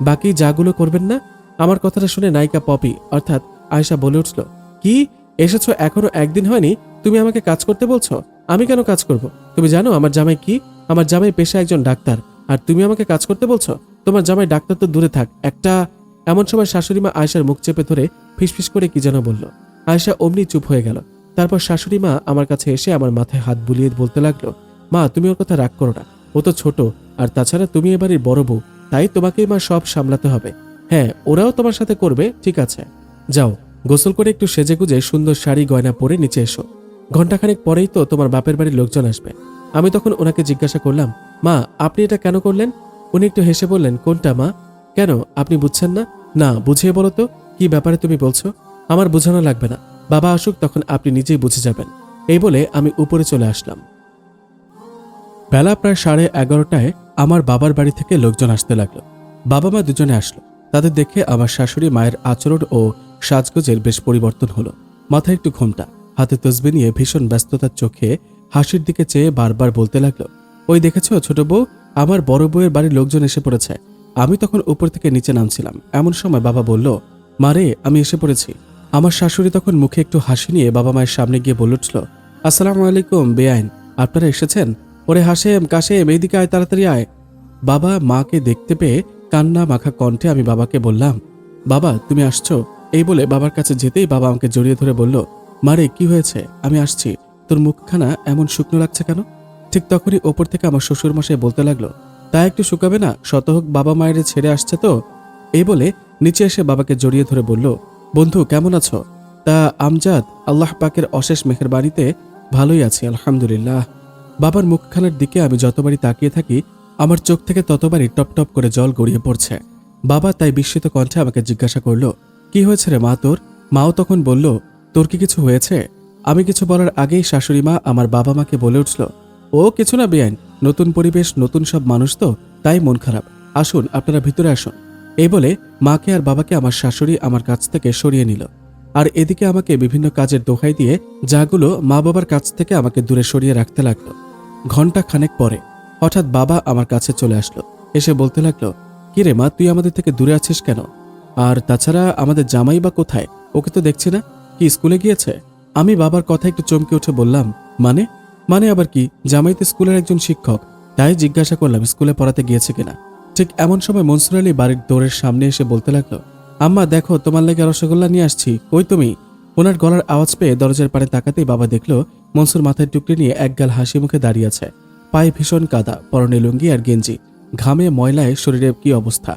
[SPEAKER 2] বাকি যাগুলো করবেন না? আমার কথাটা শুনে নায়িকা পপি অর্থাৎ আয়েশা বলে উঠল, কি এসেছো, এখনো একদিন হয়নি, তুমি আমাকে কাজ করতে বলছো? আমি কেন কাজ করব? তুমি জানো আমার জামাই কি? আমার জামাই পেশা একজন ডাক্তার, আর তুমি আমাকে কাজ করতে বলছো? তোমার জামাই ডাক্তার তো দূরে থাক, একটা। এমন সময় শাশুড়িমা আয়েশার মুখ চেপে ধরে ফিসফিস করে কি যেন বলল। আয়েশা অমনি চুপ হয়ে গেল। তারপর শাশুড়িমা আমার কাছে এসে আমার মাথায় হাত বুলিয়ে বলতে লাগলো, মা তুমি ওর কথা রাগ করো না, ও তো ছোট, আর তাছাড়া তুমি এবারের বড় বউ, তাই তোমাকেই মা সব সামলাতে হবে। হ্যাঁ, ওরাও তোমার সাথে করবে, ঠিক আছে। যাও, গোসল করে একটু সেজেগুজে সুন্দর শাড়ি গয়না পরে নিচে এসো। ঘণ্টাখানেক পরেই তো তোমার বাপের বাড়ির লোকজন আসবে। আমি তখন ওনাকে জিজ্ঞাসা করলাম, মা আপনি এটা কেন করলেন? উনি একটু হেসে বললেন, কোনটা মা? কেন, আপনি বুঝছেন না? না, বুঝিয়ে বলো তো, কি ব্যাপারে তুমি বলছো? আমার বোঝানো লাগবে না, বাবা আসুক তখন আপনি নিজেই বুঝে যাবেন। এই বলে আমি উপরে চলে আসলাম। বেলা প্রায় 11:30টায় আমার বাবার বাড়ি থেকে লোকজন আসতে লাগলো। বাবা মা দুজনে আসলো। তাদের দেখে আমার শাশুড়ি মায়ের আচরণ ও সাজগোজের বেশ পরিবর্তন হলো। মাথায় একটু ঘোমটা, হাতে তসবি নিয়ে ভীষণ ব্যস্ততার চোখে হাসির দিকে চেয়ে বারবার বলতে লাগলো, ওই দেখেছো ছোট বউ, আমার বড় বউয়ের বাড়ির লোকজন এসে পড়েছে। আমি তখন উপর থেকে নিচে নামছিলাম, এমন সময় বাবা বলল, মারে আমি এসে পড়েছি। আমার শাশুড়ি তখন মুখে একটু হাসি নিয়ে বাবা মায়ের সামনে গিয়ে বলে উঠল, আসসালামু আলাইকুম বেআইন, আপনারা এসেছেন? ওরে হাসেম কাশেম, এইদিকে আয়, তাড়াতাড়ি আয়। বাবা মাকে দেখতে পেয়ে কান্না মাখা কণ্ঠে আমি বাবাকে বললাম, বাবা তুমি আসছো? এই বলে বাবার কাছে যেতেই বাবা আমাকে জড়িয়ে ধরে বলল, মারে কি হয়েছে? আমি আসছি, তোর মুখখানা এমন শুকনো লাগছে কেন? ঠিক তখনই ওপর থেকে আমার শ্বশুর মশাই বলতে লাগলো, তা একটু শুকাবে না, শতহোক বাবা মায়ের ছেড়ে আসছে তো। এই বলে নিচে এসে বাবাকে জড়িয়ে ধরে বলল, বন্ধু কেমন আছো? তা আমজাদ, আল্লাহ পাকের অশেষ মেহেরবানিতে ভালোই আছি আলহামদুলিল্লাহ। বাবার মুখখানার দিকে আমি যতবারই তাকিয়ে থাকি আমার চোখ থেকে ততবারই টপ টপ করে জল গড়িয়ে পড়ছে। বাবা তাই বিস্মিত কণ্ঠে আমাকে জিজ্ঞাসা করলো, কি হয়েছে রে মা তোর? মাও তখন বলল, তোর কি কিছু হয়েছে? আমি কিছু বলার আগেই শাশুড়ি মা আমার বাবা মাকে বলে উঠল, ও কিছু না বেআইন, নতুন পরিবেশ, নতুন সব মানুষ তো, তাই মন খারাপ। আসুন আপনারা ভিতরে আসুন। এই বলে মাকে আর বাবাকে আমার শাশুড়ি আমার কাছ থেকে সরিয়ে নিল। আর এদিকে আমাকে বিভিন্ন কাজের দোহাই দিয়ে যাগুলো মা বাবার কাছ থেকে আমাকে দূরে সরিয়ে রাখতে লাগলো। ঘন্টা খানেক পরে হঠাৎ বাবা আমার কাছে চলে আসলো। এসে বলতে লাগলো, কিরে মা, তুই আমাদের থেকে দূরে আছিস কেন? আর তাছাড়া আমাদের জামাই বা কোথায়? ওকে তো দেখছি না। কি স্কুলে গিয়েছে? আমি বাবার কথা একটু চমকে উঠে বললাম, মানে মানে আবার কি? জামাই তো স্কুলের একজন শিক্ষক, তাই জিজ্ঞাসা করলাম স্কুলে পড়াতে গিয়েছে কিনা। ঠিক এমন সময় মনসুর আলী বাড়ির দৌড়ের সামনে এসে বলতে লাগলো, আম্মা দেখো, তোমার লাগে রসগোল্লা নিয়ে আসছি, কই তুমি? ওনার গলার আওয়াজ পেয়ে দরজার পাড়ে তাকাতেই বাবা দেখলো মনসুর মাথায় টুকরি নিয়ে একগাল হাসি মুখে দাঁড়িয়ে আছে। পায়ে ভীষণ কাদা, পরনে লুঙ্গি আর গেঞ্জি, ঘামে ময়লায় শরীরের কি অবস্থা।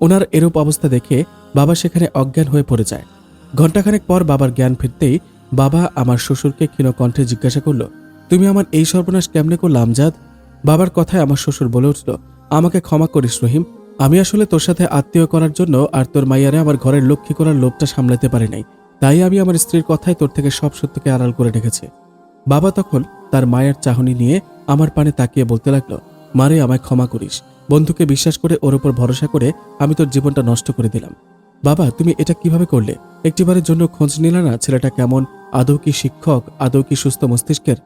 [SPEAKER 2] ওনার এরূপ অবস্থা দেখে বাবা সেখানে অজ্ঞান হয়ে পড়ে যায়। ঘণ্টাখানেক পর বাবার জ্ঞান ফিরতেই বাবা আমার শ্বশুরকে ক্ষীণ কণ্ঠে জিজ্ঞাসা করলো, তুমি আমার এই সর্বনাশ কেমনে করলে আমজাদ? বাবার কথায় আমার শ্বশুর বলে উঠল, আমাকে ক্ষমা করিস রহিম, আমি আসলে তোর সাথে আত্মীয় করার জন্য আর তোর মাইয়ারে আমার ঘরের লক্ষ্মী করার লোভটা সামলাতে পারি নাই, তাই আমি আমার স্ত্রীর কথায় তোর থেকে সব সত্যকে আড়াল করে রেখেছি। বাবা তখন তার মায়ের চাহনি নিয়ে আমার পানে তাকিয়ে বলতে লাগলো, মারে, আমায় ক্ষমা করিস, বন্ধুকে বিশ্বাস করে ওর উপর ভরসা করে আমি তোর জীবনটা নষ্ট করে দিলাম। বাবা, তুমি এটা কিভাবে করলে? একটিবারের জন্য খোঁজ নিলে না ছেলেটা কেমন, আদৌ কি শিক্ষক, আদৌ কি সুস্থ মস্তিষ্কের?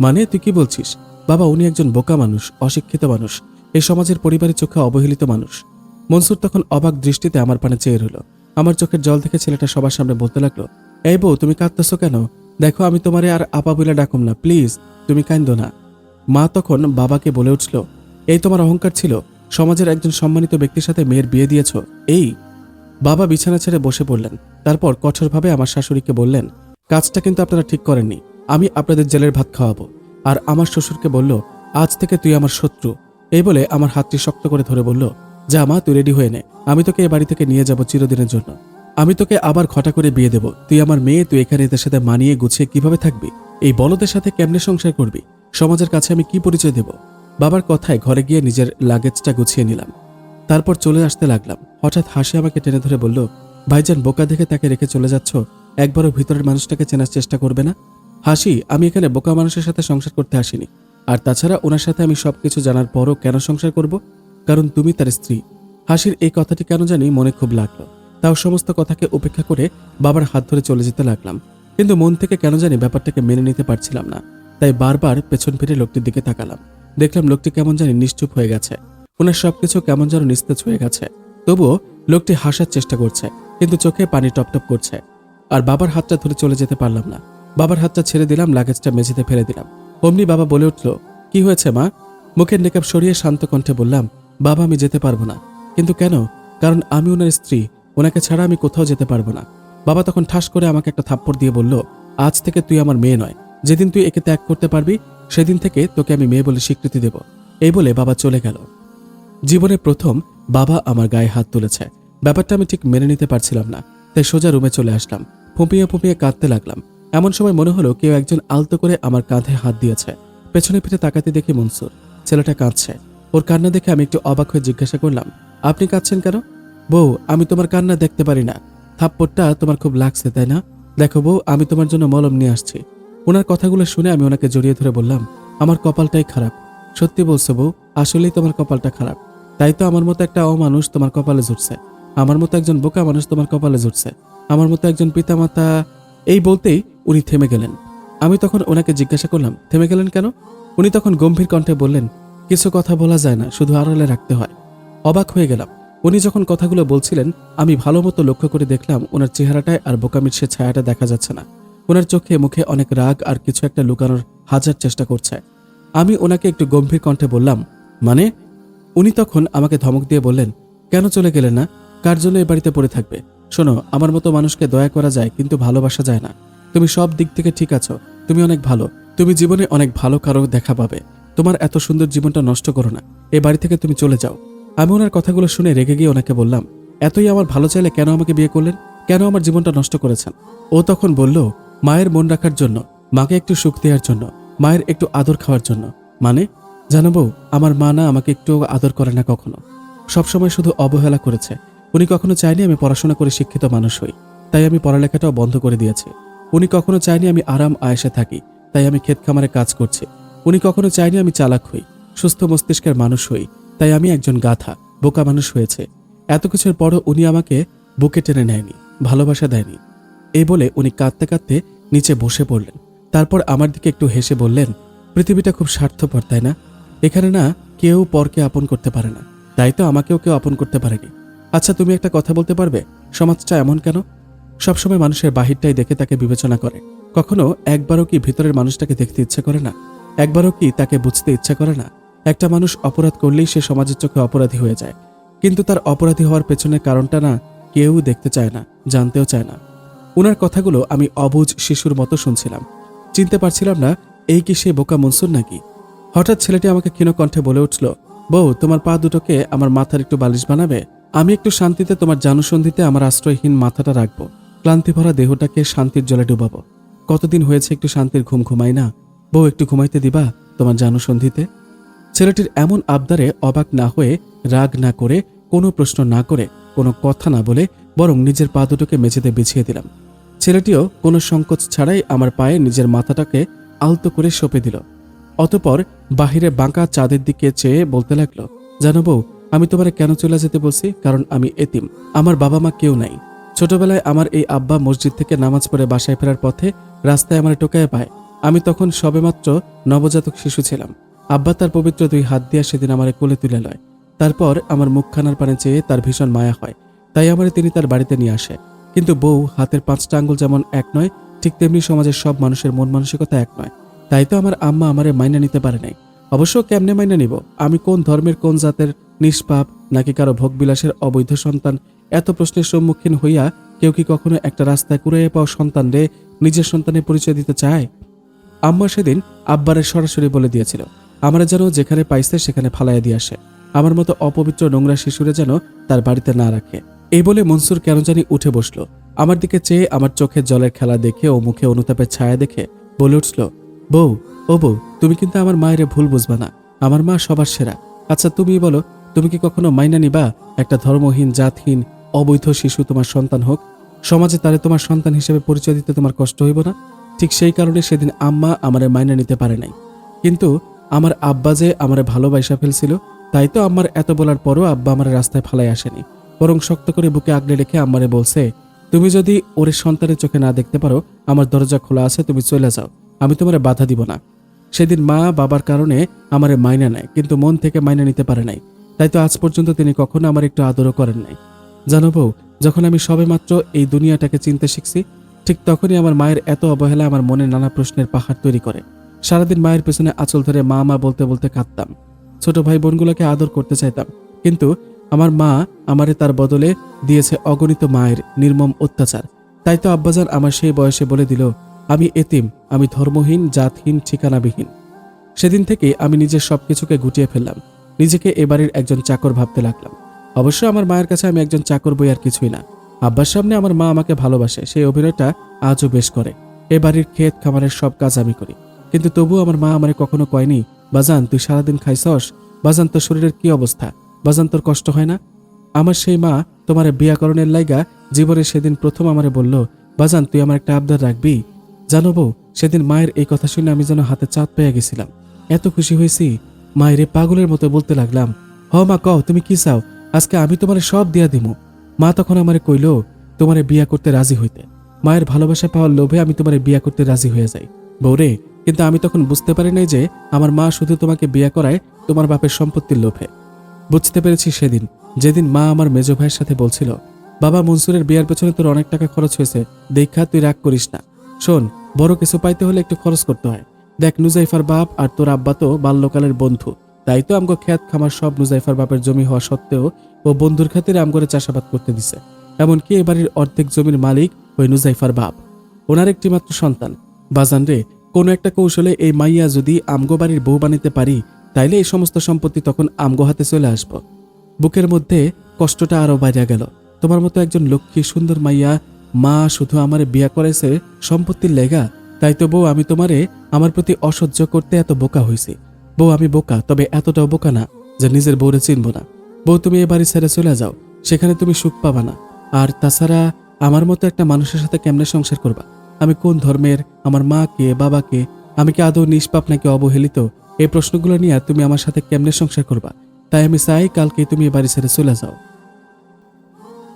[SPEAKER 2] মানে তুই কি বলছিস? বাবা, উনি একজন বোকা মানুষ, অশিক্ষিত মানুষ, এই সমাজের পরিবারের চোখে অবহেলিত মানুষ। মনসুর তখন অবাক দৃষ্টিতে আমার পানে চেয়ে রইল। আমার চোখের জল দেখে ছেলেটা সবার সামনে বলতে লাগলো, এই বউ, তুমি কাঁদতেছো কেন? দেখো, আমি তোমারে আর আপা বলে ডাকুম না, প্লিজ তুমি কাঁদো না। মা তখন বাবাকে বলে উঠল, এই তোমার অহংকার ছিল? সমাজের একজন সম্মানিত ব্যক্তির সাথে মেয়ের বিয়ে দিয়েছ? এই বাবা বিছানা ছেড়ে বসে পড়লেন। তারপর কঠোরভাবে আমার শাশুড়িকে বললেন, কাজটা কিন্তু আপনারা ঠিক করেননি, আমি আপনাদের জেলের ভাত খাওয়াবো। আর আমার শ্বশুরকে বলল, আজ থেকে তুই আমার শত্রু। এই বলে আমার হাতটি শক্ত করে ধরে বলল, যা মা, তুই রেডি হয়ে নে, আমি তোকে এ বাড়ি থেকে নিয়ে যাব চিরদিনের জন্য। আমি তোকে আবার ঘটা করে বিয়ে দেব, তুই আমার মেয়ে, তুই এখানে এদের সাথে মানিয়ে গুছিয়ে কিভাবে থাকবি? এই বলদের সাথে কেমনে সংসার করবি? সমাজের কাছে আমি কি পরিচয় দেব? বাবার কথায় ঘরে গিয়ে নিজের লাগেজটা গুছিয়ে নিলাম। তারপর চলে আসতে লাগলাম। হঠাৎ হাসি আমাকে টেনে ধরে বলল, ভাইজান, বোকা দেখে তাকে রেখে চলে যাচ্ছ, একবারও ভিতরের মানুষটাকে চেনার চেষ্টা করবে না? হাসি, আমি এখানে বোকা মানুষের সাথে সংসার করতে আসিনি। আর তাছাড়া ওনার সাথে আমি সবকিছু জানার পরও কেন সংসার করব? কারণ তুমি তার স্ত্রী। হাসির এই কথাটি কেন জানি মনে খুব লাগলো। তাও সমস্ত কথাকে উপেক্ষা করে বাবার হাত ধরে চলে যেতে লাগলাম। কিন্তু মন থেকে কেন জানি ব্যাপারটাকে মেনে নিতে পারছিলাম না। তাই বারবার পেছন ফিরে লোকটির দিকে তাকালাম। দেখলাম লোকটি কেমন জানি নিশ্চুপ হয়ে গেছে, ওনার সবকিছু কেমন যেন নিস্তেজ হয়ে গেছে। তবুও লোকটি হাসার চেষ্টা করছে, কিন্তু চোখে পানি টপটপ করছে। আর বাবার হাতটা ধরে চলে যেতে পারলাম না। বাবার হাতটা ছেড়ে দিলাম, লাগেজটা মেঝেতে ফেলে দিলাম। অমনি বাবা বলে উঠল, কি হয়েছে মা? মুখের নেকাব সরিয়ে শান্ত কণ্ঠে বললাম, বাবা, আমি যেতে পারবো না। কিন্তু কেন? কারণ আমি ওনার স্ত্রী, ওনাকে ছাড়া আমি কোথাও যেতে পারবো না। বাবা তখন ঠাস করে আমাকে একটা থাপ্পড় দিয়ে বলল, আজ থেকে তুই আমার মেয়ে নয়, যেদিন তুই একে ত্যাগ করতে পারবি সেদিন থেকে তোকে আমি মেয়ে বলে স্বীকৃতি দেব। এই বলে বাবা চলে গেল। জীবনে প্রথম বাবা আমার গায়ে হাত তুলেছে। ব্যাপারটা আমি ঠিক মেনে নিতে পারছিলাম না, তাই সোজা রুমে চলে আসলাম। ফুঁপিয়ে ফুঁপিয়ে কাঁদতে লাগলাম। এমন সময় মনে হলো কেউ একজন আলতো করে আমার কাঁধে হাত দিয়েছে। পেছনে ফিরে তাকাতে দেখি মনসুর। ছেলেটা কাঁদছে। ওর কান্না দেখে আমি একটু অবাক হয়ে জিজ্ঞাসা করলাম, আপনি কাঁদছেন কেন? বউ, আমি তোমার কান্না দেখতে পারি না। থাপ্পড়টা তোমার খুব লাগছে, তাই না? দেখো বউ, আমি তোমার জন্য মলম নিয়ে আসছি। ওনার কথাগুলো শুনে আমি ওনাকে জড়িয়ে ধরে বললাম, আমার কপালটাই খারাপ। সত্যি বলছো বউ, আসলেই তোমার কপালটা খারাপ। তাই তো আমার মতো একটা অমানুষ তোমার কপালে জুটছে, আমার মতো একজন বোকা মানুষ তোমার কপালে জুটছে, আমার মতো একজন পিতামাতা। এই বলতেই উনি থেমে গেলেন। আমি তখন ওনাকে জিজ্ঞাসা করলাম, থেমে গেলেন কেন? উনি তখন গম্ভীর কণ্ঠে বললেন, কিছু কথা বলা যায় না, শুধু আড়ালে রাখতে হয়। অবাক হয়ে গেলাম। উনি যখন কথাগুলো বলছিলেন আমি ভালো মতো লক্ষ্য করে দেখলাম ওনার চেহারাটায় আর বোকামির সে ছায়াটা দেখা যাচ্ছে না। ওনার চোখে মুখে অনেক রাগ আর কিছু একটা লুকানোর হাজার চেষ্টা করছে। আমি ওনাকে একটু গম্ভীর কণ্ঠে বললাম, মানে? উনি তখন আমাকে ধমক দিয়ে বললেন, কেন চলে গেলেন না? কার জন্য এ বাড়িতে পড়ে থাকবে? শোনো, আমার মতো মানুষকে দয়া করা যায় কিন্তু ভালোবাসা যায় না। তুমি সব দিক থেকে ঠিক আছো, তুমি অনেক ভালো, তুমি জীবনে অনেক ভালো কারো দেখা পাবে। তোমার এত সুন্দর জীবনটা নষ্ট করো না, এ বাড়ি থেকে তুমি চলে যাও। আমি ওনার কথাগুলো শুনে রেগে গিয়ে ওনাকে বললাম, এতই আমার ভালো চাইলে কেন আমাকে বিয়ে করলেন? কেন আমার জীবনটা নষ্ট করেছেন? ও তখন বলল, মায়ের মন রাখার জন্য, মাকে একটু সুখ দেওয়ার জন্য, মায়ের একটু আদর খাওয়ার জন্য। মানে? জানো বউ, আমার মা না আমাকে একটু আদর করে না কখনো, সবসময় শুধু অবহেলা করেছে। উনি কখনো চায়নি আমি পড়াশোনা করে শিক্ষিত মানুষ হই, তাই আমি পড়ালেখাটাও বন্ধ করে দিয়েছি। উনি কখনো চায়নি আমি আরাম আয়েশে থাকি, তাই আমি ক্ষেত খামারে কাজ করছি। উনি কখনো চায়নি আমি চালাক হই, সুস্থ মস্তিষ্কের মানুষ হই, তাই আমি একজন গাধা, বোকা মানুষ হয়েছে। এত কিছুর পরও উনি আমাকে বুকে টেনে নেয়নি, ভালোবাসা দেয়নি। এই বলে উনি কাঁদতে কাঁদতে নিচে বসে পড়লেন। তারপর আমার দিকে একটু হেসে বললেন, পৃথিবীটা খুব স্বার্থপর, তাই না? এখানে না কেউ পরকে আপন করতে পারে না, তাই তো আমাকেও কেউ আপন করতে পারেনি। আচ্ছা, তুমি একটা কথা বলতে পারবে, সমাজটা এমন কেন? সবসময় মানুষের বাহিরটাই দেখে তাকে বিবেচনা করে, কখনো একবারও কি ভিতরের মানুষটাকে দেখতে ইচ্ছে করে না? একবারও কি তাকে বুঝতে ইচ্ছা করে না? একটা মানুষ অপরাধ করলেই সে সমাজের চোখে অপরাধী হয়ে যায়, কিন্তু তার অপরাধী হওয়ার পেছনের কারণটা না কেউ দেখতে চায় না, জানতেও চায় না। উনার কথাগুলো আমি অবুঝ শিশুর মতো শুনছিলাম, চিনতে পারছিলাম না এই কি সে বোকা মনসুর নাকি। হঠাৎ ছেলেটি আমাকে ক্ষীণ কণ্ঠে বলে উঠল, বউ, তোমার পা দুটোকে আমার মাথার একটু বালিশ বানাবে? আমি একটু শান্তিতে তোমার জানুসন্ধিতে আমার আশ্রয়হীন মাথাটা রাখবো, ক্লান্তি ভরা দেহটাকে শান্তির জলে ডুবাবো। কতদিন হয়েছে একটু শান্তির ঘুম ঘুমাই না। বউ, একটু ঘুমাইতে দিবা তোমার জানুসন্ধিতে? ছেলেটির এমন আবদারে অবাক না হয়ে, রাগ না করে, কোনো প্রশ্ন না করে, কোনো কথা না বলে বরং নিজের পা দুটোকে মেঝেতে বিছিয়ে দিলাম। ছেলেটিও কোনো সংকোচ ছাড়াই আমার পায়ে নিজের মাথাটাকে আলতো করে সঁপে দিল। অতঃপর বাহিরে বাঁকা চাঁদের দিকে চেয়ে বলতে লাগলো, জানো বউ, আমি তোমারে কেন চলে যেতে বলছি? কারণ আমি এতিম, আমার বাবা মা কেউ নাই। ছোটবেলায় আমার এই আব্বা মসজিদ থেকে নামাজ পড়ে বাসায় ফেরার পথে রাস্তায় আমার টোকায় পায়। আমি তখন সবেমাত্র নবজাতক শিশু ছিলাম। আব্বা তার পবিত্র 2 হাত দিয়া সেদিন আমারে কোলে তুলে লয়। তারপর আমার মুখখানার পানে চেয়ে তার ভীষণ মায়া হয়, তাই আমারে তিনি তার বাড়িতে নিয়ে আসে। কিন্তু বউ, হাতের 5টা আঙ্গুল যেমন এক নয়, ঠিক তেমনি সমাজের সব মানুষের মন মানসিকতা এক নয়। তাই তো আমার আম্মা আমারে মাইনা নিতে পারে নাই। অবশ্য কেমনে মাইনা নিব? আমি কোন ধর্মের, কোন জাতের, নিষ্পাপ নাকি কারো ভোগবিলাসের অবৈধ সন্তান? এত প্রশ্নের সম্মুখীন হইয়া কেউ কি কখনো একটা রাস্তায় কুড়াইয়ে পাওয়া সন্তান রে নিজের সন্তানের পরিচয় দিতে চায়? আম্মা সেদিন আব্বারে সরাসরি বলে দিয়েছিল, আমরা যেন যেখানে পাইছে সেখানে ফালাইয়া দিয়ে আসে। আমার মতো অপবিত্র নোংরা শিশুরে যেন তার বাড়িতে না রাখে। এই বলে মনসুর কেন জানি উঠে বসলো। আমার দিকে চেয়ে আমার চোখে জলের খেলা দেখে ও মুখে অনুতাপের ছায়া দেখে বলে উঠল, বউ, ও বউ, তুমি কিন্তু আমার মায়ের ভুল বুঝবা না। আমার মা সবার সেরা। আচ্ছা তুমি বলো, তুমি কি কখনো মাইনা নিবা একটা ধর্মহীন, জাতহীন, অবৈধ শিশু তোমার সন্তান হোক? সমাজে তারে তোমার সন্তান হিসেবে পরিচয় দিতে তোমার কষ্ট হইব না? ঠিক সেই কারণে সেদিন আম্মা আমারে মাইনা নিতে পারে নাই। কিন্তু আমার আব্বা যে আমারে ভালোবাসা ফেলছিল, তাই তো আম্মার এত বলার পরও আব্বা আমার রাস্তায় ফালাই আসেনি, বরং শক্ত করে বুকে আগলে রেখে আম্মারে বলছে, তুমি যদি ওরে সন্তানের চোখে না দেখতে পারো, আমার দরজা খোলা আছে, তুমি চলে যাও, আমি তোমারে বাধা দিব না। সেদিন মা বাবার কারণে আমারে মাইনা নেয়, কিন্তু মন থেকে মাইনা নিতে পারে নাই। তাই তো আজ পর্যন্ত তিনি কখনো আমার একটু আদরও করেন নাই। জানো বউ, যখন আমি সবেমাত্র এই দুনিয়াটাকে চিনতে শিখছি, ঠিক তখনই আমার মায়ের এত অবহেলা আমার মনে নানা প্রশ্নের পাহাড় তৈরি করে। সারাদিন মায়ের পেছনে আঁচল ধরে মা মা বলতে বলতে কাঁদতাম। ছোট ভাই বোনগুলোকে আদর করতে চাইতাম, কিন্তু আমার মা আমারে তার বদলে দিয়েছে অগণিত মায়ের নির্মম অত্যাচার। তাই তো আব্বাজান আমার সেই বয়সে বলে দিল, আমি এতিম, আমি ধর্মহীন, জাতহীন, ঠিকানাবিহীন। সেদিন থেকে আমি নিজের সবকিছুকে গুটিয়ে ফেললাম, নিজেকে এবারের একজন চাকর ভাবতে লাগলাম। অবশ্য আমার মায়ের কাছে আমি একজন চাকর বই আর কিছুই না। আব্বার সামনে আমার মা আমাকে ভালোবাসে, সেই অভিনয়টা আজও বেশ করে। এ বাড়ির ক্ষেত খামারের সব কাজ আমি করি, কিন্তু তবুও আমার মা আমারে কখনো কয়নি, বাজান তুই সারাদিন খাইছস, বাজান তোর শরীরের কি অবস্থা, বাজান তোর কষ্ট হয় না? আমার সেই মা তোমার বিয়াকরণের লাইগা জীবনে সেদিন প্রথম আমারে বলল, বাজান তুই আমার একটা আবদার রাখবি। জানো বউ, সেদিন মায়ের এই কথা শুনে আমি যেন হাতে চাঁদ পেয়ে গেছিলাম। এত খুশি হয়েছি, মায়ের পাগলের মতো বলতে লাগলাম, হ মা কও তুমি কি চাও, আজকে আমি তোমারে সব দিয়া দিমু। মা তখন আমারে কইল, তোমারে বিয়া করতে রাজি হইতে। মায়ের ভালোবাসা পাওয়ার লোভে আমি তোমারে বিয়া করতে রাজি হয়ে যাই বউরে। কিন্তু আমি তখন বুঝতে পারি নাই যে আমার মা শুধু তোমাকে বিয়া করায় তোমার বাপের সম্পত্তির লোভে। বুঝতে পেরেছি সেদিন, যেদিন মা আমার মেজো ভাইয়ের সাথে বলছিল, বাবা মনসুরের বিয়ার পেছনে তোর অনেক টাকা খরচ হয়েছে, দেখা তুই রাগ করিস না। শোন, বড় কিছু পাইতে হলে একটু খরচ করতে হয়। দেখ, নুজাইফার বাপ আর তোর আব্বা তো বাল্যকালের বন্ধু, তাই তো আমগো খ্যাত খামার সব নুজাইফার বাপের জমি হওয়া সত্ত্বেও ও বন্ধুর খাতিরে আমগরে চাষাবাদ করতে দিছে। এমনকি এ বাড়ির অর্ধেক জমির মালিক ওই নুজাইফার বাপ, ওনার একটি মাত্র সন্তান। বাজান রে, কোনো একটা কৌশলে এই মাইয়া যদি আমগো বাড়ির বউ বানিতে পারি, তাইলে এই সমস্ত সম্পত্তি তখন আমগো হাতে চলে আসবো। বুকের মধ্যে কষ্টটা আরো বাইরে গেল। তোমার মতো একজন লক্ষ্মী সুন্দর মাইয়া মা শুধু আমারে বিয়া করেছে সম্পত্তির লেগা, তাই তো বউ আমি তোমারে আমার প্রতি অসহ্য করতে এত বোকা হয়েছি। বউ আমি বোকা, তবে এতটাও বোকা না যে নিজের বউরে চিনব না। বউ তুমি এ বাড়ি ছেড়ে চলে যাও, সেখানে তুমি সুখ পাবা না। আর তাছাড়া আমার মতো একটা মানুষের সাথে কেমনে সংসার করবা? আমি কোন ধর্মের, আমার মা কে, বাবা কে, আমি কি আদৌ নিষ্পাপ নাকি অবহেলিত, এই প্রশ্নগুলো নিয়ে তুমি আমার সাথে কেমনে সংসার করবা? তাই আমি চাই কালকে তুমি এ বাড়ি ছেড়ে চলে যাও।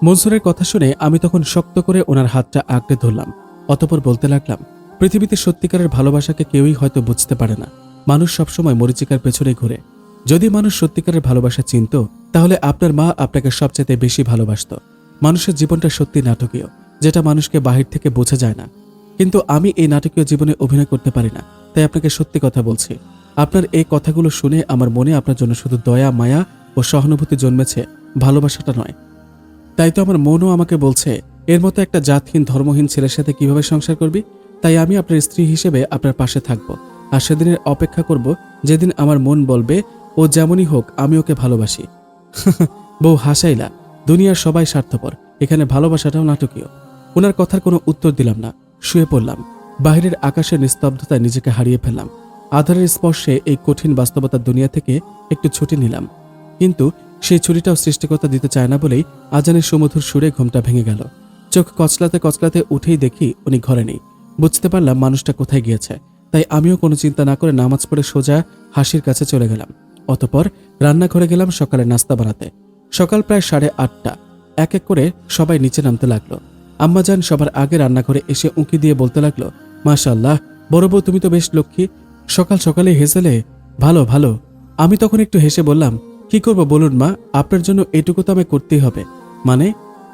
[SPEAKER 2] মনসুরের কথা শুনে আমি তখন শক্ত করে ওনার হাতটা আঁকড়ে ধরলাম। অতঃপর বলতে লাগলাম, পৃথিবীতে সত্যিকারের ভালোবাসাকে কেউই হয়তো বুঝতে পারে না। মানুষ সবসময় মরীচিকার পেছনে ঘুরে। যদি মানুষ সত্যিকারের ভালোবাসা চিনত, তাহলে আপনার মা আপনাকে সবচেয়ে বেশি ভালোবাসত। মানুষের জীবনটা সত্যি নাটকীয়, যেটা মানুষকে বাহির থেকে বোঝা যায় না। কিন্তু আমি এই নাটকীয় জীবনে অভিনয় করতে পারি না, তাই আপনাকে সত্যি কথা বলছি। আপনার এই কথাগুলো শুনে আমার মনে আপনার জন্য শুধু দয়া, মায়া ও সহানুভূতি জন্মেছে, ভালোবাসাটা নয়। তাই তো আমার মনও আমাকে বলছে, এর মতো একটা জাতহীন ধর্মহীন ছেলের সাথে কিভাবে সংসার করবি। তাই আমি আপনার স্ত্রী হিসেবে আপনার পাশে থাকব, আর সেদিনের অপেক্ষা করব যেদিন আমার মন বলবে ও যেমনই হোক আমি ওকে ভালোবাসি। বউ হাসাইলা, দুনিয়ার সবাই স্বার্থপর, এখানে ভালোবাসাটাও নাটকীয়। ওনার কথার কোনো উত্তর দিলাম না, শুয়ে পড়লাম। বাহিরের আকাশের নিস্তব্ধতায় নিজেকে হারিয়ে ফেললাম। আধারের স্পর্শে এই কঠিন বাস্তবতার দুনিয়া থেকে একটু ছুটি নিলাম। কিন্তু সেই ছুটিটাও সৃষ্টিকর্তা দিতে চায় না বলেই আজানের সুমধুর সুরে ঘুমটা ভেঙে গেল। চোখ কচলাতে কচলাতে উঠেই দেখি উনি ঘরে নেই। বুঝতে পারলাম মানুষটা কোথায় গিয়েছে। তাই আমিও কোনো চিন্তা না করে নামাজ পড়ে সোজা হাসির কাছে চলে গেলাম। অতঃপর রান্নাঘরে গেলাম সকালে নাস্তা বানাতে। সকাল প্রায় 8:30। এক এক করে সবাই নিচে নামতে লাগলো। আম্মাজান সবার আগে রান্নাঘরে এসে উঁকি দিয়ে বলতে লাগলো, মাশাআল্লাহ, বড় বউ তুমি তো বেশ লক্ষ্মী, সকাল সকালে হেসেলে, ভালো ভালো। আমি তখন একটু হেসে বললাম, কি করব বলুন মা, আপনার জন্য এটুকু তো আমায় করতেই হবে। মানে?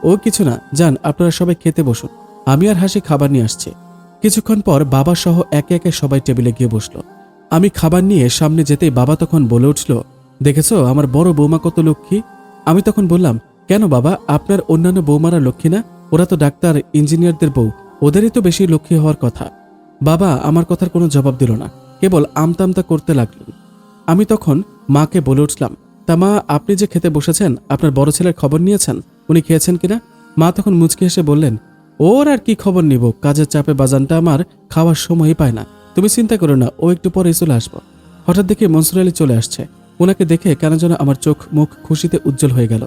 [SPEAKER 2] ও কিছু না, যান আপনারা সবাই খেতে বসুন, আমি আর হাসি খাবার নিয়ে আসছি। কিছুক্ষণ পর বাবা সহ একে একে সবাই টেবিলে গিয়ে বসলো। আমি খাবার নিয়ে সামনে যেতেই বাবা তখন বলে উঠল, দেখেছো আমার বড় বৌমা কত লক্ষ্মী। আমি তখন বললাম, কেন বাবা, আপনার অন্যান্য বৌমারা লক্ষ্মী না? ওরা তো ডাক্তার, ইঞ্জিনিয়ারদের বউ, ওদেরই তো বেশি লক্ষ্মী হওয়ার কথা। বাবা আমার কথার কোনো জবাব দিল না, কেবল আমতামতা করতে লাগলেন। আমি তখন মাকে বলে উঠলাম, তা মা, আপনি যে খেতে বসেছেন, আপনার বড় ছেলের খবর নিয়েছেন, উনি খেয়েছেন কিনা? মা তখন মুচকি হেসে বললেন, ওর আর কি খবর নিব, কাজের চাপে বাজানটা আমার খাওয়ার সময়ই পায় না। তুমি চিন্তা করো না, ও একটু পরে চলে আসবো। হঠাৎ দেখে মনসুর আলী চলে আসছে। ওনাকে দেখে কেন যেন আমার চোখ মুখ খুশিতে উজ্জ্বল হয়ে গেল।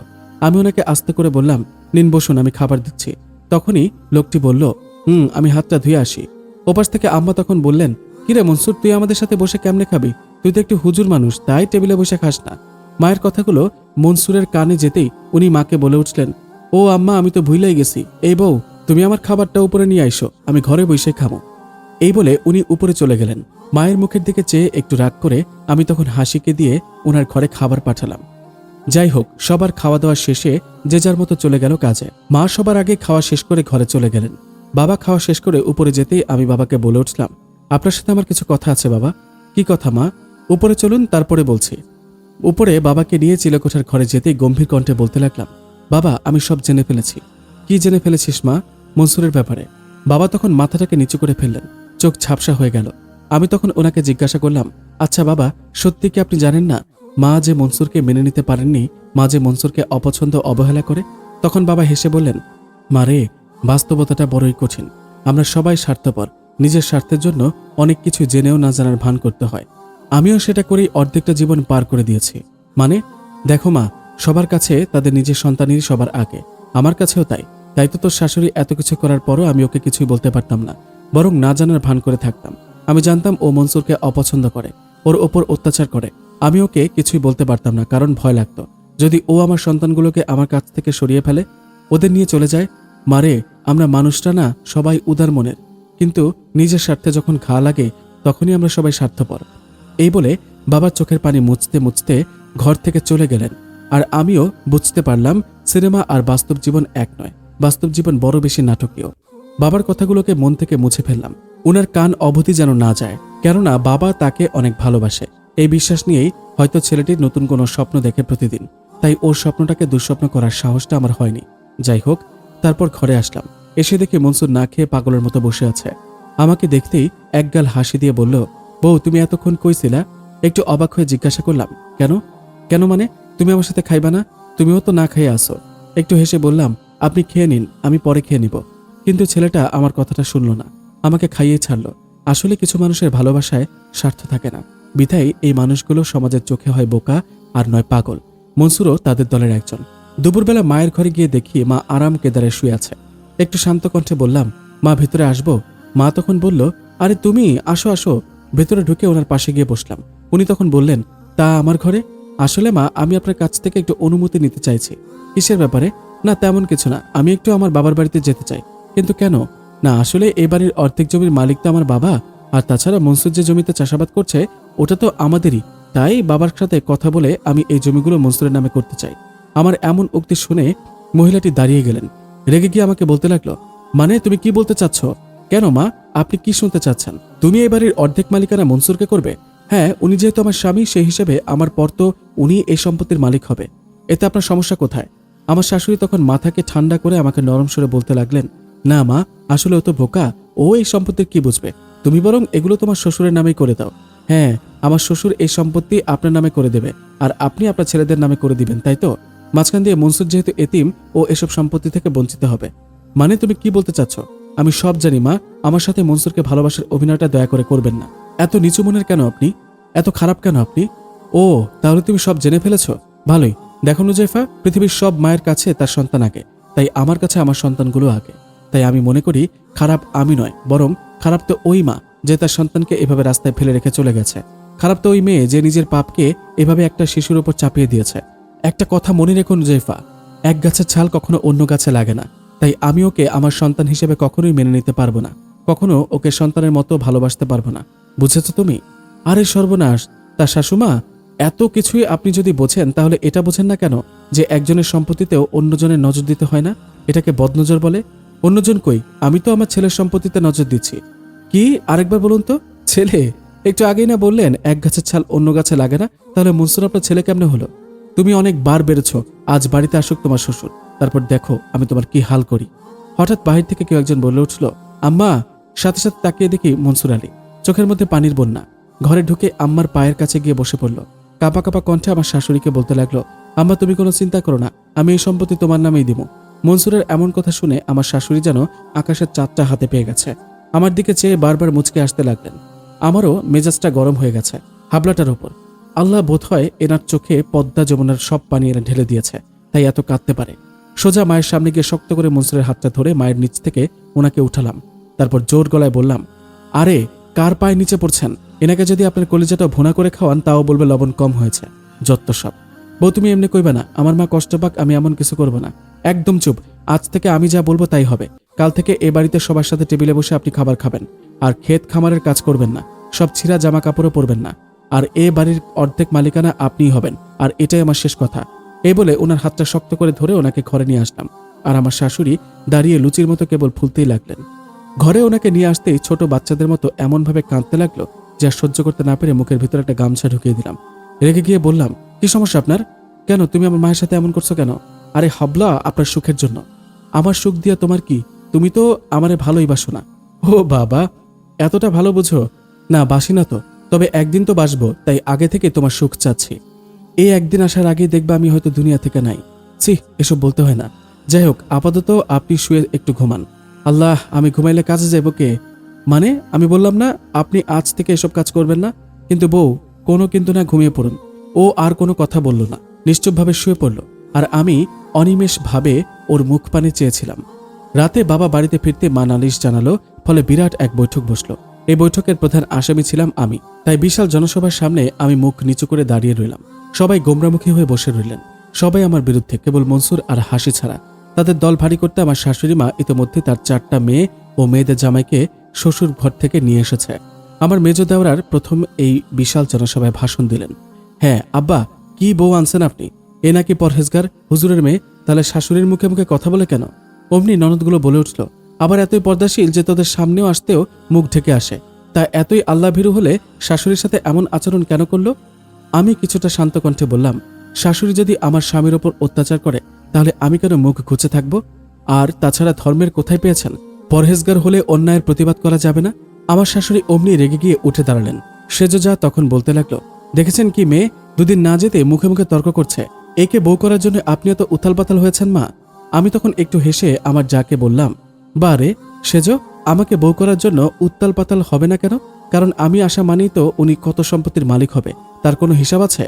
[SPEAKER 2] আমি ওনাকে আস্তে করে বললাম, নিন বসুন, আমি খাবার দিচ্ছি। তখনই লোকটি বলল, আমি হাতটা ধুয়ে আসি। ওপাশ থেকে আম্মা তখন বললেন, কিরে মনসুর, তুই আমাদের সাথে বসে কেমনে খাবি? তুই তো একটু হুজুর মানুষ, তাই টেবিলে বসে খাস না। মায়ের কথাগুলো মনসুরের কানে যেতেই উনি মাকে বলে উঠলেন, ও আম্মা, আমি তো ভুলেই গেছি। এই বউ, তুমি আমার খাবারটা উপরে নিয়ে আইসো, আমি ঘরে বসে খাবো। এই বলে উনি উপরে চলে গেলেন। মায়ের মুখের দিকে চেয়ে একটু রাগ করে আমি তখন হাসিকে দিয়ে ওনার ঘরে খাবার পাঠালাম। যাই হোক, সবার খাওয়া দাওয়া শেষে যে যার মতো চলে গেল কাজে। মা সবার আগে খাওয়া শেষ করে ঘরে চলে গেলেন। বাবা খাওয়া শেষ করে উপরে যেতেই আমি বাবাকে বলে উঠলাম, আপনার সাথে আমার কিছু কথা আছে বাবা। কি কথা মা? উপরে চলুন, তারপরে বলছি। উপরে বাবাকে নিয়ে চিলেকোঠার ঘরে যেতেই গম্ভীর কণ্ঠে বলতে লাগলাম, বাবা, আমি সব জেনে ফেলেছি। কি জেনে ফেলেছিস মা? মনসুরের ব্যাপারে। বাবা তখন মাথাটাকে নিচু করে ফেললেন, চোখ ঝাপসা হয়ে গেল। আমি তখন ওনাকে জিজ্ঞাসা করলাম, আচ্ছা বাবা, সত্যি কি আপনি জানেন না মা যে মনসুরকে মেনে নিতে পারেননি, মা যে মনসুরকে অপছন্দ অবহেলা করে? তখন বাবা হেসে বললেন, মা রে, বাস্তবতাটা বড়ই কঠিন। আমরা সবাই স্বার্থপর, নিজের স্বার্থের জন্য অনেক কিছু জেনেও না জানার ভান করতে হয়। আমিও সেটা করেই অর্ধেকটা জীবন পার করে দিয়েছি। মানে দেখো মা, সবার কাছে তাদের নিজের সন্তানেরই সবার আগে, আমার কাছেও তাই। তাই তো তোর শাশুড়ি এত কিছু করার পরও আমি ওকে কিছুই বলতে পারতাম না, বরং না জানার ভান করে থাকতাম। আমি জানতাম ও মনসুরকে অপছন্দ করে, ওর ওপর অত্যাচার করে। আমি ওকে কিছুই বলতে পারতাম না, কারণ ভয় লাগতো যদি ও আমার সন্তানগুলোকে আমার কাছ থেকে সরিয়ে ফেলে, ওদের নিয়ে চলে যায়। মারে, আমরা মানুষটা না সবাই উদার মনের, কিন্তু নিজের স্বার্থে যখন ঘা লাগে তখনই আমরা সবাই স্বার্থপর। এই বলে বাবার চোখের পানি মুছতে মুছতে ঘর থেকে চলে গেলেন। আর আমিও বুঝতে পারলাম সিনেমা আর বাস্তব জীবন এক নয়, বাস্তব জীবন বড় বেশি নাটকীয়। বাবার কথাগুলোকে মন থেকে মুছে ফেললাম, উনার কান অবধি যেন না যায়, কেননা বাবা তাকে অনেক ভালোবাসে। এই বিশ্বাস নিয়েই হয়তো ছেলেটির নতুন কোনো স্বপ্ন দেখে প্রতিদিন, তাই ওর স্বপ্নটাকে দুঃস্বপ্ন করার সাহসটা আমার হয়নি। যাই হোক, তারপর ঘরে আসলাম। এসে দেখে মনসুর না খেয়ে পাগলের মতো বসে আছে। আমাকে দেখতেই একগাল হাসি দিয়ে বলল, বউ, তুমি এতক্ষণ কইছিলা? একটু অবাক হয়ে জিজ্ঞাসা করলাম, কেন? কেন মানে? তুমি আমার সাথে খাইবা না? তুমিও তো না খেয়ে আসো। একটু হেসে বললাম, আপনি খেয়ে নিন, আমি পরে খেয়ে নিব। কিন্তু ছেলেটা আমার কথাটা শুনল না, আমাকে খাইয়ে ছাড়লো। আসলে কিছু মানুষের ভালোবাসায় স্বার্থ থাকে না, বিধায় এই মানুষগুলো সমাজের চোখে হয় বোকা আর নয় পাগল। মনসুরও তাদের দলের একজন। দুপুরবেলা মায়ের ঘরে গিয়ে দেখি মা আরাম কেদারে শুয়ে আছে। একটু শান্ত কণ্ঠে বললাম, মা, ভেতরে আসবো? মা তখন বলল, আরে তুমি আসো আসো। ভেতরে ঢুকে ওনার পাশে গিয়ে বসলাম। উনি তখন বললেন, তা আমার ঘরে? আসলে মা, আমি আপনার কাছ থেকে একটু অনুমতি নিতে চাইছি। কিসের ব্যাপারে? না তেমন কিছু না, আমি একটু আমার বাবার বাড়িতে যেতে চাই। কিন্তু কেন? না আসলে এই বাড়ির অর্ধেক জমির মালিক তো আমার বাবা, আর তাছাড়া মনসুর যে জমিতে চাষাবাদ করছে ওটা তো আমাদেরই। তাই বাবার সাথে কথা বলে আমি এই জমিগুলো মনসুরের নামে করতে চাই। আমার এমন উক্তি শুনে মহিলাটি দাঁড়িয়ে গেলেন। রেগে গিয়ে আমাকে বলতে লাগলো, মানে তুমি কি বলতে চাচ্ছ? কেন মা, আপনি কি শুনতে চাচ্ছেন? তুমি এই বাড়ির অর্ধেক মালিকানা মনসুরকে করবে? হ্যাঁ, উনি যেহেতু আমার স্বামী সেই হিসেবে আমার পর তো উনি এই সম্পত্তির মালিক হবে। এতে আপনার সমস্যা কোথায়? আমার শাশুড়ি তখন মাথাকে ঠান্ডা করে আমাকে নরম স্বরে বলতে লাগলেন, না মা, আসলে ও তো বোকা, ও এই সম্পত্তির কি বুঝবে? তুমি বরং এগুলো তোমার শ্বশুরের নামেই করে দাও। হ্যাঁ, আমার শ্বশুর এই সম্পত্তি আপনার নামে করে দেবে, আর আপনি আপনার ছেলেদের নামে করে দিবেন, তাই তো? মাঝখান দিয়ে মনসুর যেহেতু এতিম, ও এসব সম্পত্তি থেকে বঞ্চিত হবে। মানে তুমি কি বলতে চাচ্ছ? আমি সব জানি মা, আমার সাথে মনসুরকে ভালোবাসার অভিনয়টা দয়া করে করবেন না। এত নিচু মনের কেন আপনি? এত খারাপ কেন আপনি? ও, তাহলে তুমি সব জেনে ফেলেছ? ভালোই। দেখো নুজাইফা, পৃথিবীর সব মায়ের কাছে তার সন্তান আগে, তাই আমার কাছে আমার সন্তানগুলো আগে। তাই আমি মনে করি খারাপ আমি নয়, বরং খারাপ তো ওই মা যে তার সন্তানকে এভাবে রাস্তায় ফেলে রেখে চলে গেছে। খারাপ তো ওই মেয়ে যে নিজের পাপকে এভাবে একটা শিশুর উপর চাপিয়ে দিয়েছে। একটা কথা মনে রেখো নুজাইফা, এক গাছের ছাল কখনো অন্য গাছে লাগে না। তাই আমি ওকে আমার সন্তান হিসেবে কখনোই মেনে নিতে পারবো না, কখনো ওকে সন্তানের মতো ভালোবাসতে পারবো না। বুঝেছ তুমি? আরে সর্বনাশ, তার শাশুমা, এত কিছুই আপনি যদি বোঝেন তাহলে এটা বোঝেন না কেন যে একজনের সম্পত্তিতেও অন্যজনের নজর দিতে হয় না? এটাকে বদনজর বলে। অন্যজন কই? আমি তো আমার ছেলের সম্পত্তিতে নজর দিচ্ছি। কি? আরেকবার বলুন তো। ছেলে? একটু আগেই না বললেন এক গাছের ছাল অন্য গাছে লাগে না? তাহলে মনসুর আপনার ছেলে কেমনে হলো? তুমি অনেক বার বেড়েছ, আজ বাড়িতে আসুক তোমার শ্বশুর, তারপর দেখো আমি তোমার কি হাল করি। হঠাৎ বাহির থেকে কেউ একজন বলে উঠল, আম্মা। সাথে সাথে তাকিয়ে দেখি মনসুর আলী, চোখের মধ্যে পানির বন্যা। ঘরে ঢুকে আম্মার পায়ের কাছে গিয়ে বসে পড়ল। কাঁপা কাঁপা কণ্ঠে আমার শাশুড়িকে বলতে লাগলো, আম্মা তুমি কোনো চিন্তা করো না, আমি এই সম্পত্তি তোমার নামেই দিব। মনসুরের এমন কথা শুনে আমার শাশুড়ি যেন আকাশের চাঁদটা হাতে পেয়ে গেছে। আমার দিকে চেয়ে বারবার মুচকে আসতে লাগলেন। আমারও মেজাজটা গরম হয়ে গেছে হাবলাটার ওপর। আল্লাহ বোধহয় এনার চোখে পদ্মা যমুনার সব পানি এনে ঢেলে দিয়েছে, তাই এত কাঁদতে পারে। সোজা মায়ের সামনে গিয়ে শক্ত করে মনসুরের হাতটা ধরে মায়ের নিচ থেকে ওনাকে উঠালাম। তারপর জোর গলায় বললাম, আরে কার পায়ে নিচে পড়ছেন? এনাকে যদি আপনার কলিজাটা ভুনা করে খাওয়ান তাও বলবে লবণ কম হয়েছে। যত্ত সব। বউ তুমি এমনি কইবে না, আমার মা কষ্ট পাক, আমি এমন কিছু করব না। একদম চুপ। আজ থেকে আমি যা বলবো তাই হবে। কাল থেকে এ বাড়িতে সবার সাথে টেবিলে বসে আপনি খাবার খাবেন, আর ক্ষেত খামারের কাজ করবেন না, সব ছিঁড়া জামা কাপড়ও পরবেন না। আর এ বাড়ির অর্ধেক মালিকানা আপনিই হবেন, আর এটাই আমার শেষ কথা। এই বলে ওনার হাতটা শক্ত করে ধরে ওনাকে ঘরে নিয়ে আসলাম। আর আমার শাশুড়ি দাঁড়িয়ে লুচির মতো কেবল ফুলতেই লাগলেন। ঘরে ওনাকে নিয়ে আসতেই ছোট বাচ্চাদের মতো এমনভাবে কাঁদতে লাগলো যে আর সহ্য করতে না পেরে মুখের ভিতরে একটা গামছা ঢুকিয়ে দিলাম। রেগে গিয়ে বললাম, কি সমস্যা আপনার? কেন তুমি আমার মায়ের সাথে এমন করছো কেন? আরে হবলা, আপনার সুখের জন্য। আমার সুখ দিয়া তোমার কি? তুমি তো আমারে ভালোই বাসো না। ও বাবা, এতটা ভালো বুঝো? না বাসি না তো, তবে একদিন তো বাসবো, তাই আগে থেকে তোমার সুখ চাচ্ছি। এই একদিন আসার আগেই দেখবা আমি হয়তো দুনিয়া থেকে নাই। ছি, এসব বলতে হয় না। যাই হোক, আপাতত আপনি শুয়ে একটু ঘুমান। আল্লাহ, আমি ঘুমাইলে কাজে যাইব কে? মানে আমি বললাম না আপনি আজ থেকে এসব কাজ করবেন না? কিন্তু বউ, কোনো কিন্তু না, ঘুমিয়ে পড়ুন। ও আর কোনো কথা বলল না, নিশ্চুপভাবে শুয়ে পড়ল। আর আমি অনিমেষভাবে ওর মুখ পানে চেয়েছিলাম। রাতে বাবা বাড়িতে ফিরতে মা নালিশ জানালো, ফলে বিরাট এক বৈঠক বসলো। এই বৈঠকের প্রধান আসামি ছিলাম আমি, তাই বিশাল জনসভার সামনে আমি মুখ নিচু করে দাঁড়িয়ে রইলাম। সবাই গোমরামুখী হয়ে বসে রইলেন। সবাই আমার বিরুদ্ধে, কেবল মনসুর আর হাসি ছাড়া। তাদের দল ভারী করতে আমার শাশুড়ি মা ইতিমধ্যে তার 4টা মেয়ে ও মেয়েদের জামাইকে শ্বশুর ঘর থেকে নিয়ে এসেছে। আমার মেজ দেওরার প্রথম এই বিশাল জনসভায় ভাষণ দিলেন। হ্যাঁ আব্বা, কি বউ আনছেন আপনি? এ নাকি পরহেজগার হুজুরের মেয়ে, তাহলে শাশুড়ির মুখে মুখে কথা বলে কেন? অমনি ননদগুলো বলে উঠল, আবার এতই পর্দাশীল যে তোদের সামনেও আসতেও মুখ ঢেকে আসে। তা এতই আল্লাহ ভীরু হলে শাশুড়ির সাথে এমন আচরণ কেন করলো? আমি কিছুটা শান্ত কণ্ঠে বললাম, শাশুড়ি যদি আমার স্বামীর ওপর অত্যাচার করে তাহলে আমি কেন মুখ ঘুচে থাকবো? আর তাছাড়া ধর্মের কোথায় পেয়েছেন পরহেজগার হলে অন্যায়ের প্রতিবাদ করা যাবে না? আমার শাশুড়ি অমনি রেগে গিয়ে উঠে দাঁড়ালেন। সেজো যা তখন বলতে লাগলো, দেখেছেন কি মেয়ে, দুদিন না যেতে মুখে মুখে তর্ক করছে। একে বউ করার জন্য আপনি এত উথাল পাতাল হয়েছেন মা? আমি তখন একটু হেসে আমার যাকে বললাম, বারে সেজো, আমাকে বউ করার জন্য উত্তাল পাতাল হবে না কেন? কারণ আমি আশা মানেই তো উনি কত সম্পত্তির মালিক হবে, তার কোনো হিসাব আছে?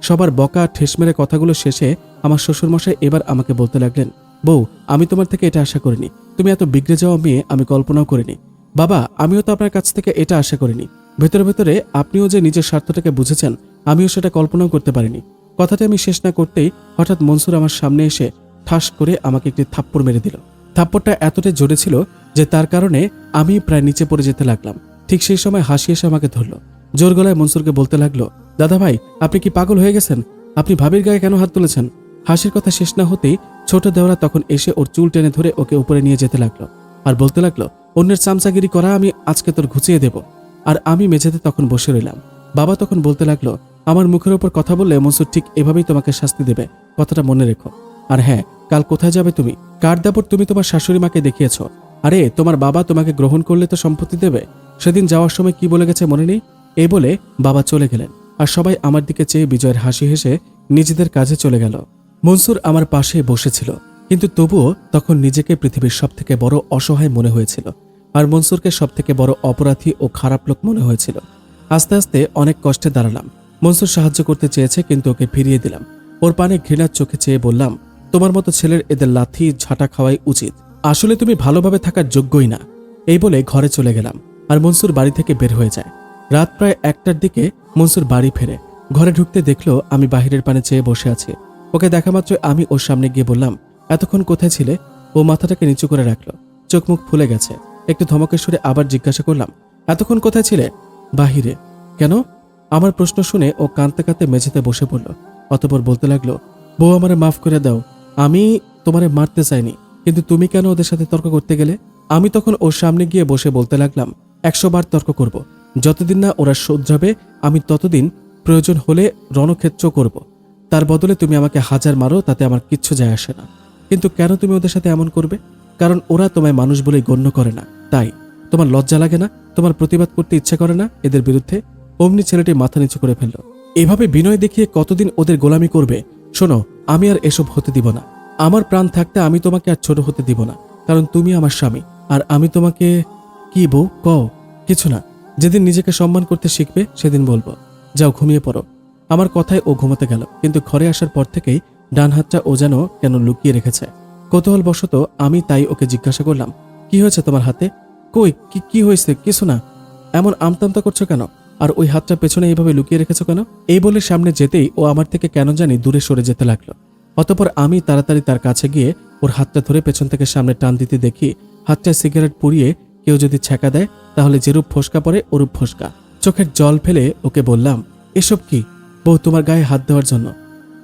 [SPEAKER 2] সবার বকা ঠেস মেরে কথাগুলো শেষে আমার শ্বশুরমশাই এবার আমাকে বলতে লাগলেন, বউ, আমি তোমার থেকে এটা আশা করিনি। তুমি এত বিগড়ে যাওয়া মেয়ে আমি কল্পনাও করিনি। বাবা, আমিও তো আপনার কাছ থেকে এটা আশা করিনি। ভেতরে ভেতরে আপনিও যে নিজের স্বার্থটাকে বুঝেছেন আমিও সেটা কল্পনাও করতে পারিনি। কথাটা আমি শেষ না করতেই হঠাৎ মনসুর আমার সামনে এসে ঠাস করে আমাকে একটি থাপ্পড় মেরে দিল। থাপ্পড়টা এতটাই জোরে ছিল যে তার কারণে আমি প্রায় নিচে পড়ে যেতে লাগলাম। ঠিক সেই সময় হাসি এসে আমাকে ধরল। জোর গলায় মনসুরকে বলতে লাগলো, দাদা ভাই, আপনি কি পাগল হয়ে গেছেন? আপনি ভাবির গায়ে কেন হাত তুলেছেন? হাসির কথা শেষ না হতেই ছোট দেওরা তখন এসে ওর চুল টেনে ধরে ওকে উপরে নিয়ে যেতে লাগলো আর বলতে লাগলো, অন্যের চামচাগিরি করা আমি আজকে তোর ঘুচিয়ে দেব। আর আমি মেঝেতে তখন বসে রইলাম। বাবা তখন বলতে লাগলো, আমার মুখের ওপর কথা বললে মনসুর ঠিক এভাবেই তোমাকে শাস্তি দেবে, কথাটা মনে রেখো। আর হ্যাঁ, কাল কোথায় যাবে তুমি? কার দাপট তুমি তোমার শাশুড়ি মাকে দেখিয়েছ। আরে তোমার বাবা তোমাকে গ্রহণ করলে তো সম্পত্তি দেবে। সেদিন যাওয়ার সময় কি বলে গেছে মনে নেই? এই বলে বাবা চলে গেলেন আর সবাই আমার দিকে চেয়ে বিজয়ের হাসি হেসে নিজেদের কাজে চলে গেল। মনসুর আমার পাশে বসেছিল, কিন্তু তবুও তখন নিজেকে পৃথিবীর সবথেকে বড় অসহায় মনে হয়েছিল আর মনসুরকে সবথেকে বড় অপরাধী ও খারাপ লোক মনে হয়েছিল। আস্তে আস্তে অনেক কষ্টে দাঁড়ালাম। মনসুর সাহায্য করতে চেয়েছে, কিন্তু ওকে ফিরিয়ে দিলাম। ওর পানে ঘৃণার চোখে চেয়ে বললাম, তোমার মতো ছেলের এদের লাথি ঝাঁটা খাওয়াই উচিত। আসলে তুমি ভালোভাবে থাকার যোগ্যই না। এই বলে ঘরে চলে গেলাম আর মনসুর বাড়ি থেকে বের হয়ে যায়। রাত প্রায় 1টার দিকে মনসুর বাড়ি ফেরে। ঘরে ঢুকতে দেখলো আমি বাহিরের পানে চেয়ে বসে আছি। ওকে দেখা মাত্র আমি ওর সামনে গিয়ে বললাম, এতক্ষণ কোথায় ছিলে? ও মাথাটাকে নিচু করে রাখলো, চোখ মুখ ফুলে গেছে। একটু ধমকের সুরে আবার জিজ্ঞাসা করলাম, এতক্ষণ কোথায় ছিলে? বাহিরে। কেন? আমার প্রশ্ন শুনে ও কাঁদতে কাঁদতে মেঝেতে বসে পড়ল। অতঃপর বলতে লাগলো, বউ, আমারে মাফ করে দাও। আমি তোমারে মারতে চাইনি, কিন্তু তুমি কেন ওদের সাথে তর্ক করতে গেলে? আমি তখন ওর সামনে গিয়ে বসে বলতে লাগলাম, 100 বার তর্ক করব। যতদিন না ওরা শোধরাবে আমি ততদিন প্রয়োজন হলে রণক্ষেত্র করব। তার বদলে তুমি আমাকে 1000 মারো, তাতে আমার কিচ্ছু যায় আসে না। কিন্তু কেন তুমি ওদের সাথে এমন করবে? কারণ ওরা তোমায় মানুষ বলেই গণ্য করে না, তাই। তোমার লজ্জা লাগে না? তোমার প্রতিবাদ করতে ইচ্ছে করে না এদের বিরুদ্ধে? অমনি ছেলেটি মাথা নিচু করে ফেলল। এভাবে বিনয় দেখিয়ে কতদিন ওদের গোলামি করবে? শোনো, আমি আর এসব হতে দিব না। আমার প্রাণ থাকতে আমি তোমাকে আর ছোট হতে দিব না, কারণ তুমি আমার স্বামী আর আমি তোমাকে। কি বউ, কও? কিছু না। যেদিন নিজেকে সম্মান করতে শিখবে সেদিন বলবো। যাও ঘুমিয়ে পড়ো। আমার কথায় ও ঘুমোতে গেল, কিন্তু ঘরে আসার পর থেকেই ডান হাতটা ও যেন কেন লুকিয়ে রেখেছে। কৌতূহলবশত আমি তাই ওকে জিজ্ঞাসা করলাম, কি হয়েছে তোমার হাতে? কই, কি হয়েছে? কিছু না। এমন আমতামতা করছো কেন? আর ওই হাতটা পেছনে এইভাবে লুকিয়ে রেখেছো কেন? এই বলে সামনে যেতেই ও আমার থেকে কেন জানি দূরে সরে যেতে লাগলো। অতঃপর আমি তাড়াতাড়ি তার কাছে গিয়ে ওর হাতটা ধরে পেছন থেকে সামনে টান দিতে দেখি হাতটায় সিগারেট পুড়িয়ে কেউ যদি ছ্যাঁকা দেয় তাহলে যেরূপ ফোসকা পড়ে ওরূপ ফোসকা। চোখের জল ফেলে ওকে বললাম, এসব কি? বউ, তোমার গায়ে হাত দেওয়ার জন্য।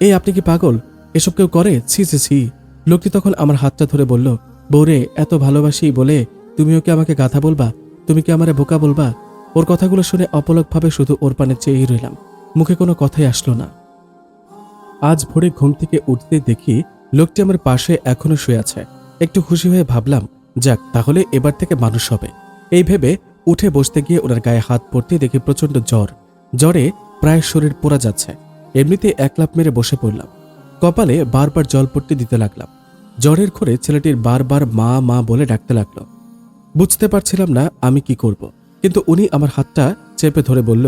[SPEAKER 2] এই আপনি কি পাগল? এসব কেউ করে? ছি ছি ছি। লোকটি তখন আমার হাতটা ধরে বলল, বউরে, এত ভালোবাসি বলে তুমিও কি আমাকে গাথা বলবা? তুমি কি আমারে বোকা বলবা? ওর কথাগুলো শুনে অপলকভাবে শুধু ওর পানে চেয়েই রইলাম, মুখে কোনো কথাই আসলো না। আজ ভোরে ঘুম থেকে উঠতে দেখি লোকটি আমার পাশে এখনো শুয়ে আছে। একটু খুশি হয়ে ভাবলাম, যাক, তাহলে এবার থেকে মানুষ হবে। এই ভেবে উঠে বসতে গিয়ে ওনার গায়ে হাত পড়তে দেখি প্রচন্ড জ্বর। জ্বরে প্রায় শরীর পোড়া যাচ্ছে। এমনিতে এক লাফ মেরে বসে পড়লাম। কপালে বারবার জল পড়তে দিতে লাগলাম। জ্বরের ঘরে ছেলেটির বারবার মা মা বলে ডাকতে লাগলো। বুঝতে পারছিলাম না আমি কি করব, কিন্তু উনি আমার হাতটা চেপে ধরে বলল,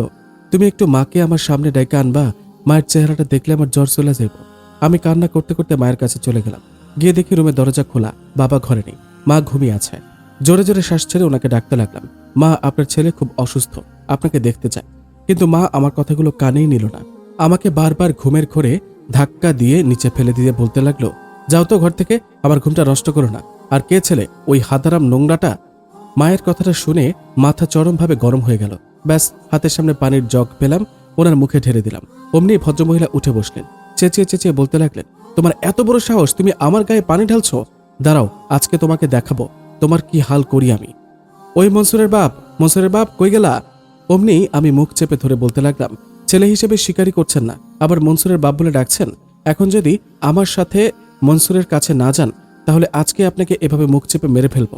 [SPEAKER 2] তুমি একটু মাকে আমার সামনে ডাইকা আনবা, মায়ের চেহারাটা দেখলে আমার জ্বর চলে যাব। আমি কান্না করতে করতে মায়ের কাছে চলে গেলাম। গিয়ে দেখি রুমের দরজা খোলা, বাবা ঘরে নেই, মা ঘুমিয়ে আছে। জোরে জোরে শ্বাস ছেড়ে ওনাকে ডাকতে লাগলাম, মা, আপনার ছেলে খুব অসুস্থ, আপনাকে দেখতে চায়। কিন্তু মা আমার কথাগুলো কানেই নিল না। আমাকে বারবার ঘুমের ঘোরে ধাক্কা দিয়ে নিচে ফেলে দিয়ে বলতে লাগলো, যাও তো ঘর থেকে, আমার ঘুমটা নষ্ট করো না। আর কে ছেলে? ওই হাতারাম নোংরাটা। মায়ের কথাটা শুনে মাথা চরমভাবে গরম হয়ে গেল। ব্যাস, হাতের সামনে পানির জগ পেলাম, ওনার মুখে ঢেলে দিলাম। অমনি ভদ্রমহিলা উঠে বসলেন। চেঁচিয়ে চেঁচিয়ে বলতে লাগলেন, তোমার এত বড় সাহস, তুমি আমার গায়ে পানি ঢালছো? দাঁড়াও, আজকে তোমাকে দেখাবো তোমার কি হাল করি আমি। ওই মনসুরের বাপ কই গেলা? অমনি আমি মুখ চেপে ধরে বলতে লাগলাম, ছেলে হিসেবে স্বীকারই করছেন না, আবার মনসুরের বাপ বলে ডাকছেন। এখন যদি আমার সাথে মনসুরের কাছে না যান তাহলে আজকে আপনাকে এভাবে মুখ চেপে মেরে ফেলব।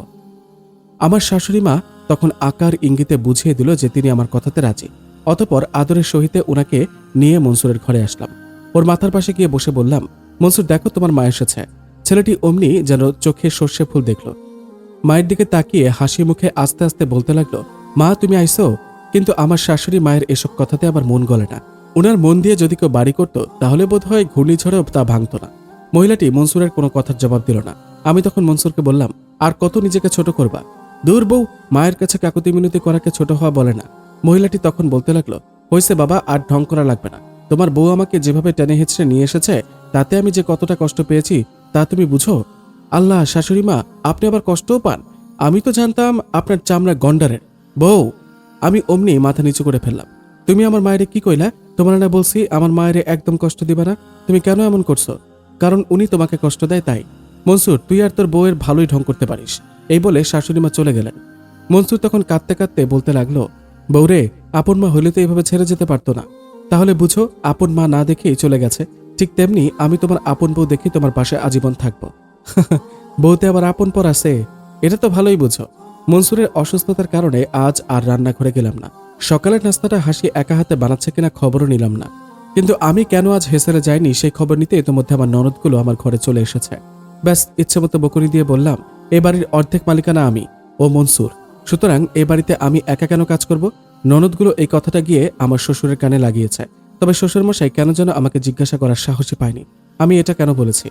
[SPEAKER 2] আমার শাশুড়ি মা তখন আকার ইঙ্গিতে বুঝিয়ে দিল যে তিনি আমার কথাতে রাজি। অতঃপর আদরের সহিতে ওনাকে নিয়ে মনসুরের ঘরে আসলাম। ওর মাথার পাশে গিয়ে বসে বললাম, মনসুর, দেখো তোমার মা এসেছে। ছেলেটি অমনি যেন চোখে সর্ষে ফুল দেখল। মায়ের দিকে তাকিয়ে হাসি মুখে আস্তে আস্তে বলতে লাগলো, মা, তুমি আইসো? কিন্তু আমার শাশুড়ি মায়ের এসব কথাতে আমার মন গলে না। ওনার মন দিয়ে যদি কেউ বাড়ি করতো তাহলে বোধহয় ঘূর্ণিঝড়েও তা ভাঙত না। মহিলাটি মনসুরের কোনো কথার জবাব দিল না। আমি তখন মনসুরকে বললাম, আর কত নিজেকে ছোট করবা? দূর বউ, মায়ের কাছে কাকুতি মিনতি করাকে ছোট হওয়া বলে না। মহিলাটি তখন বলতে লাগলো, হয়েছে বাবা, আর ঢং করা লাগবে না। তোমার বউ আমাকে যেভাবে টেনে হেঁচড়ে নিয়ে এসেছে তাতে আমি যে কতটা কষ্ট পেয়েছি তা তুমি বুঝো? আল্লাহ, শাশুড়ি মা, আপনি আবার কষ্টও পান? আমি তো জানতাম আপনার চামড়া গন্ডারের। বউ, আমি অমনি মাথা নিচু করে ফেললাম। তুমি আমার মায়েরে কি কইলা? তোমার না বলছি আমার মায়েরে একদম কষ্ট দিবা না? তুমি কেন এমন করছো? কারণ উনি তোমাকে কষ্ট দেয় তাই। মনসুর, তুই আর তোর বউয়ের ভালোই ঢং করতে পারিস। এই বলে শাশুড়ি মা চলে গেলেন। মনসুর তখন কাঁদতে কাঁদতে বলতে লাগলো, বউরে, আপন মা হইলে তো এভাবে ছেড়ে যেতে পারতো না। তাহলে বুঝো, আপন মা না দেখেই চলে গেছে। ঠিক তেমনি আমি তোমার আপন বউ দেখে তোমার পাশে আজীবন থাকবো। বউতে আবার আপন পর আছে, এটা তো ভালোই বুঝো। মনসুরের অসুস্থতার কারণে আজ আর রান্নাঘরে গেলাম না। সকালের নাস্তাটা হাসি একা হাতে বানাচ্ছে কিনা খবরও নিলাম না। কিন্তু আমি কেন আজ হেসেলে যাইনি সেই খবর নিতে ইতোমধ্যে আমার ননদগুলো আমার ঘরে চলে এসেছে। ব্যাস, ইচ্ছে মতো বকুনি দিয়ে বললাম, এ বাড়ির অর্ধেক মালিকানা আমি ও মনসুর, সুতরাং এ বাড়িতে আমি একা কেন কাজ করব? ননদগুলো এই কথাটা গিয়ে আমার শ্বশুরের কানে লাগিয়েছে। তবে শ্বশুরমশাই কেন যেন আমাকে জিজ্ঞাসা করার সাহসই পায়নি আমি এটা কেন বলেছি।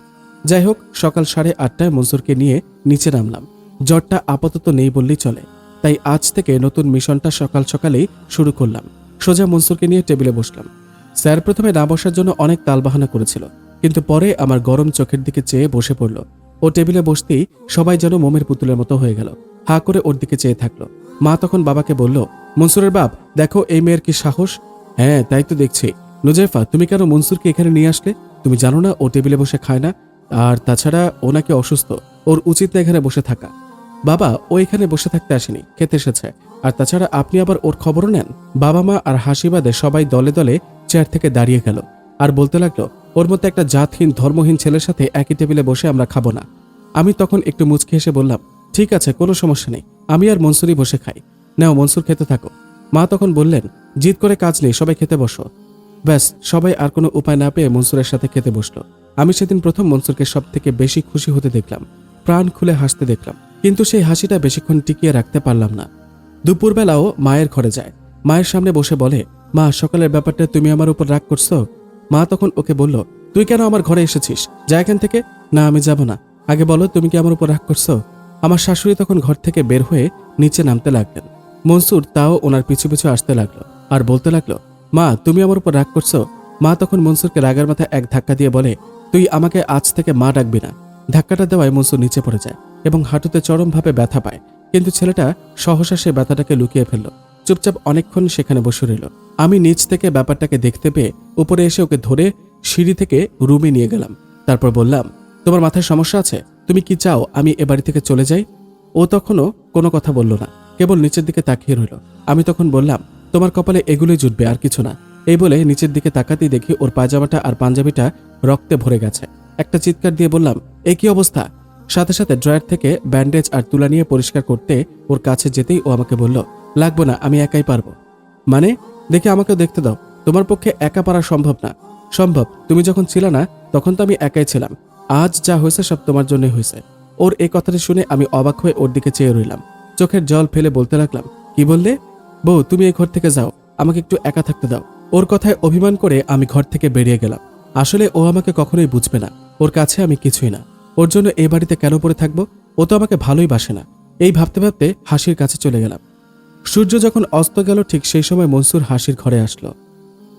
[SPEAKER 2] যাই হোক, সকাল 8:30টায় মনসুরকে নিয়ে নিচে নামলাম। জ্বরটা আপাতত নেই বললেই চলে, তাই আজ থেকে নতুন মিশনটা সকাল সকালেই শুরু করলাম। সোজা মনসুরকে নিয়ে টেবিলে বসলাম। স্যার প্রথমে না বসার জন্য অনেক তালবাহানা করেছিল, কিন্তু পরে আমার গরম চোখের দিকে চেয়ে বসে পড়ল। ও টেবিলে বসতেই সবাই যেন মোমের পুতুলের মতো হয়ে গেল, হা করে ওর দিকে চেয়ে থাকলো। মা তখন বাবাকে বলল, মনসুরের বাপ, দেখো এই মেয়ের কি সাহস। হ্যাঁ, তাই তো দেখছি। নুজাইফা, তুমি কেন মনসুরকে এখানে নিয়ে আসলে? তুমি জানো না ও টেবিলে বসে খায় না? আর তাছাড়া ও নাকি অসুস্থ, ওর উচিত না এখানে বসে থাকা। বাবা, ও এখানে বসে থাকতে আসেনি, খেতে এসেছে। আর তাছাড়া আপনি আবার ওর খবরও নেন। বাবা মা আর হাসিবাদে সবাই দলে দলে চেয়ার থেকে দাঁড়িয়ে গেল আর বলতে লাগলো, ওর মধ্যে একটা জাতহীন ধর্মহীন ছেলের সাথে একই টেবিলে বসে আমরা খাবো না। আমি তখন একটু মুচকি হেসে বললাম, ঠিক আছে, কোনো সমস্যা নেই, আমি আর মনসুরই বসে খাই। নাও, মনসুর খেতে থাকো। মা তখন বললেন, জিদ করে কাজ নেই, সবাই খেতে বসো। ব্যাস, সবাই আর কোনো উপায় না পেয়ে মনসুরের সাথে খেতে বসলো। আমি সেদিন প্রথম মনসুরকে সব থেকে বেশি খুশি হতে দেখলাম, প্রাণ খুলে হাসতে দেখলাম, কিন্তু সেই হাসিটা বেশিক্ষণ টিকিয়ে রাখতে পারলাম না। দুপুরবেলাও মায়ের ঘরে যায়। মায়ের সামনে বসে বলে, মা, সকালের ব্যাপারটা তুমি আমার উপর রাগ করছো? মা তখন ওকে বলল, তুই কেন আমার ঘরে এসেছিস? যা এখান থেকে। না, আমি যাব না। আগে বলো, তুমি কি আমার উপর রাগ করছো? আমার শাশুড়ি তখন ঘর থেকে বের হয়ে নিচে নামতে লাগলেন। মনসুর তাও ওনার পিছু পিছু আসতে লাগলো আর বলতে লাগলো, মা, তুমি আমার উপর রাগ করছো? মা তখন মনসুরকে রাগের মাথায় এক ধাক্কা দিয়ে বলে, তুই আমাকে আজ থেকে মা ডাকবি না। ধাক্কাটা দেওয়ায় মনসুর নিচে পড়ে যায় এবং হাঁটুতে চরমভাবে ব্যথা পায়, কিন্তু ছেলেটা সহসা সে ব্যথাটাকে লুকিয়ে ফেলল। চুপচাপ অনেকক্ষণ সেখানে বসে রইল। আমি নিচ থেকে ব্যাপারটাকে দেখতে পেয়ে উপরে এসে ওকে ধরে সিঁড়ি থেকে রুমে নিয়ে গেলাম। তারপর বললাম, তোমার মাথায় সমস্যা আছে? তুমি কি চাও আমি এ বাড়ি থেকে চলে যাই? ও তখনও কোনো কথা বলল না, কেবল নিচের দিকে তাকিয়ে রইল। আমি তখন বললাম, তোমার কপালে এগুলোই জুটবে, আর কিছু না। এই বলে নিচের দিকে তাকাতেই দেখি ওর পায়জামাটা আর পাঞ্জাবিটা রক্তে ভরে গেছে। একটা চিৎকার দিয়ে বললাম, এ কি অবস্থা? সাথে সাথে ড্রয়ার থেকে ব্যান্ডেজ আর তুলা নিয়ে পরিষ্কার করতে ওর কাছে যেতেই ও আমাকে বলল, লাগবে না, আমি একাই পারবো। মানে? দেখে আমাকেও দেখতে দাও। তোমার পক্ষে একা পারা সম্ভব না। সম্ভব, তুমি যখন ছিলে না তখন তো আমি একাই ছিলাম। আজ যা হয়েছে সব তোমার জন্যই হয়েছে। ওর এই কথাটা শুনে আমি অবাক হয়ে ওর দিকে চেয়ে রইলাম। চোখের জল ফেলে বলতে লাগলাম, কি বললে? বউ, তুমি এই ঘর থেকে যাও, আমাকে একটু একা থাকতে দাও। ওর কথায় অভিমান করে আমি ঘর থেকে বেরিয়ে গেলাম। আসলে ও আমাকে কখনোই বুঝবে না, ওর কাছে আমি কিছুই না। ওর জন্য এই বাড়িতে কেন পড়ে থাকবো? ও তো আমাকে ভালোই বাসে না। এই ভাবতে ভাবতে হাসির কাছে চলে গেলাম। সূর্য যখন অস্ত গেল ঠিক সেই সময় মনসুর হাসির ঘরে আসলো।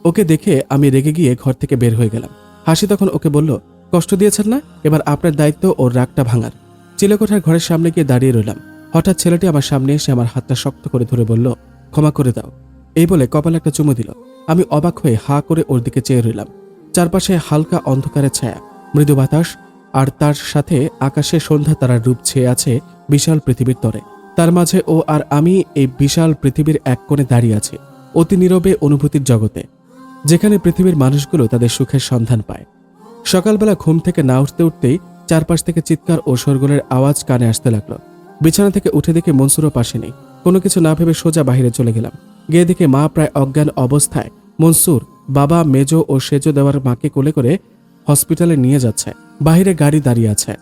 [SPEAKER 2] ওকে দেখে আমি রেগে গিয়ে ঘর থেকে বের হয়ে গেলাম। হাসি তখন ওকে বলল, কষ্ট দিয়েছেন না? এবার আপনার দায়িত্ব ওর রাগটা ভাঙার। চিলেকোঠার ঘরের সামনে গিয়ে দাঁড়িয়ে রইলাম। হঠাৎ ছেলেটি আমার সামনে এসে আমার হাতটা শক্ত করে ধরে বলল, ক্ষমা করে দাও। এই বলে কপালে একটা চুমু দিল। আমি অবাক হয়ে হা করে ওর দিকে চেয়ে রইলাম। চারপাশে হালকা অন্ধকারের ছায়া, মৃদু বাতাস, আর তার সাথে আকাশে সন্ধ্যা তারার রূপ ছেয়ে আছে বিশাল পৃথিবীর তরে। তার মাঝে ও আর আমি এই বিশাল পৃথিবীর এক কোণে দাঁড়িয়ে আছি, অতি নীরবে অনুভূতির জগতে, যেখানে পৃথিবীর মানুষগুলো তাদের সুখের সন্ধান পায়। সকালবেলা ঘুম থেকে না উঠতে উঠতেই চারপাশ থেকে চিৎকার ও শোরগোলের আওয়াজ কানে আসতে লাগলো। বিছানা থেকে উঠে দেখে মনসুরও পাশে নেই। কোনো কিছু না ভেবে সোজা বাহিরে চলে গেলাম। গিয়ে দেখে মা প্রায় অজ্ঞান অবস্থায় মনসুর বাবা, মেজো ও সেজো দেওয়ার মাকে কোলে করে হসপিটালে নিয়ে যাচ্ছে। বাহিরে গাড়ি দাঁড়িয়ে আছে।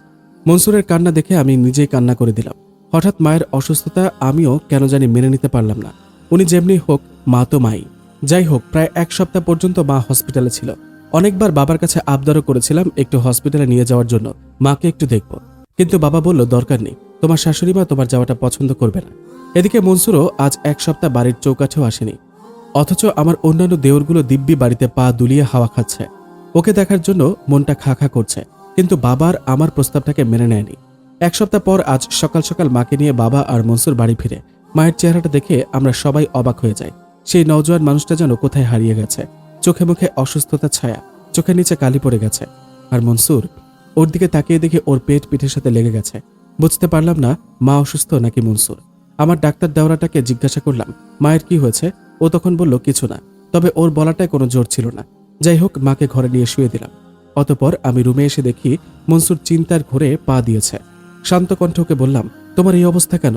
[SPEAKER 2] মনসুরের কান্না দেখে আমি নিজেই কান্না করে দিলাম। হঠাৎ মায়ের অসুস্থতা আমিও কেন জানি মেনে নিতে পারলাম না। উনি যেমনি হোক, মা তো মাই। যাই হোক, প্রায় 1 সপ্তাহ পর্যন্ত মা হসপিটালে ছিল। অনেকবার বাবার কাছে আবদারও করেছিলাম একটু হসপিটালে নিয়ে যাওয়ার জন্য, মাকে একটু দেখব, কিন্তু বাবা বলল, দরকার নেই, তোমার শাশুড়ি মা তোমার যাওয়াটা পছন্দ করবে না। এদিকে মনসুরও আজ 1 সপ্তাহ বাড়ির চৌকাঠেও আসেনি, অথচ আমার অন্যান্য দেওরগুলো দিব্যি বাড়িতে পা দুলিয়ে হাওয়া খাচ্ছে। ওকে দেখার জন্য মনটা খা খা করছে। কিন্তু বাবার আমার প্রস্তাবটাকে মেনে নেয়নি। এক সপ্তাহ পর আজ সকাল সকাল মাকে নিয়ে বাবা আর মনসুর বাড়ি ফিরে মায়ের চেহারাটা দেখে আমরা সবাই অবাক হয়ে যাই। সেই নওজোয়ান মানুষটা যেন কোথায় হারিয়ে গেছে। চোখে মুখে অসুস্থতার ছায়া, চোখের নিচে কালি পড়ে গেছে। আর মনসুর, ওর দিকে তাকিয়ে দেখে ওর পেট পিঠের সাথে লেগে গেছে। বুঝতে পারলাম না মা অসুস্থ নাকি মনসুর। আমার ডাক্তার দেওরাটাকে জিজ্ঞাসা করলাম মায়ের কি হয়েছে। ও তখন বলল কিছু না, তবে ওর বলাটায় কোনো জোর ছিল না। যাই হোক, মাকে ঘরে নিয়ে শুয়ে দিলাম। অতপর আমি রুমে এসে দেখি মনসুর চিন্তার ঘোরে পা দিয়েছে। শান্ত কণ্ঠে ওকে বললাম, তোমার এই অবস্থা কেন?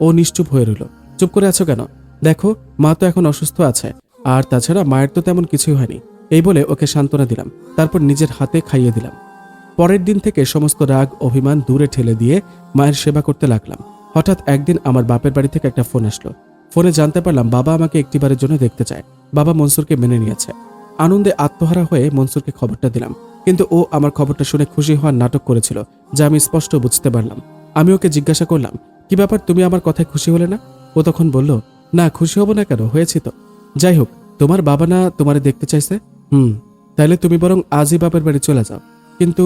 [SPEAKER 2] ও নিশ্চুপ হয়ে রইল। চুপ করে আছো কেন? দেখো, মা তো এখন অসুস্থ আছে, আর তাছাড়া মায়ের তো তেমন কিছুই হয়নি। এই বলে ওকে সান্ত্বনা দিলাম, তারপর নিজের হাতে খাইয়ে দিলাম। পরের দিন থেকে সমস্ত রাগ অভিমান দূরে ঠেলে দিয়ে মায়ের সেবা করতে লাগলাম। হঠাৎ একদিন আমার বাপের বাড়ি থেকে একটা ফোন আসলো। ফোনে জানতে পারলাম বাবা আমাকে একটিবারের জন্য দেখতে চায়। বাবা মনসুরকে মেনে নিয়েছে। আনন্দে আত্মহারা হয়ে মনসুরকে খবরটা দিলাম, কিন্তু ও আমার খবরটা শুনে খুশি হওয়ার নাটক করেছিল, যা আমি স্পষ্ট বুঝতে পারলাম। আমি ওকে জিজ্ঞাসা করলাম, কি ব্যাপার, তুমি আমার কথায় খুশি হলে না? ও তখন বলল, না খুশি হব না কেন, হয়েছি তো। যাই হোক, তোমার বাবা না তোমারে দেখতে চাইছে? তাইলে তুমি বরং আজই বাপের বাড়ি চলে যাও। কিন্তু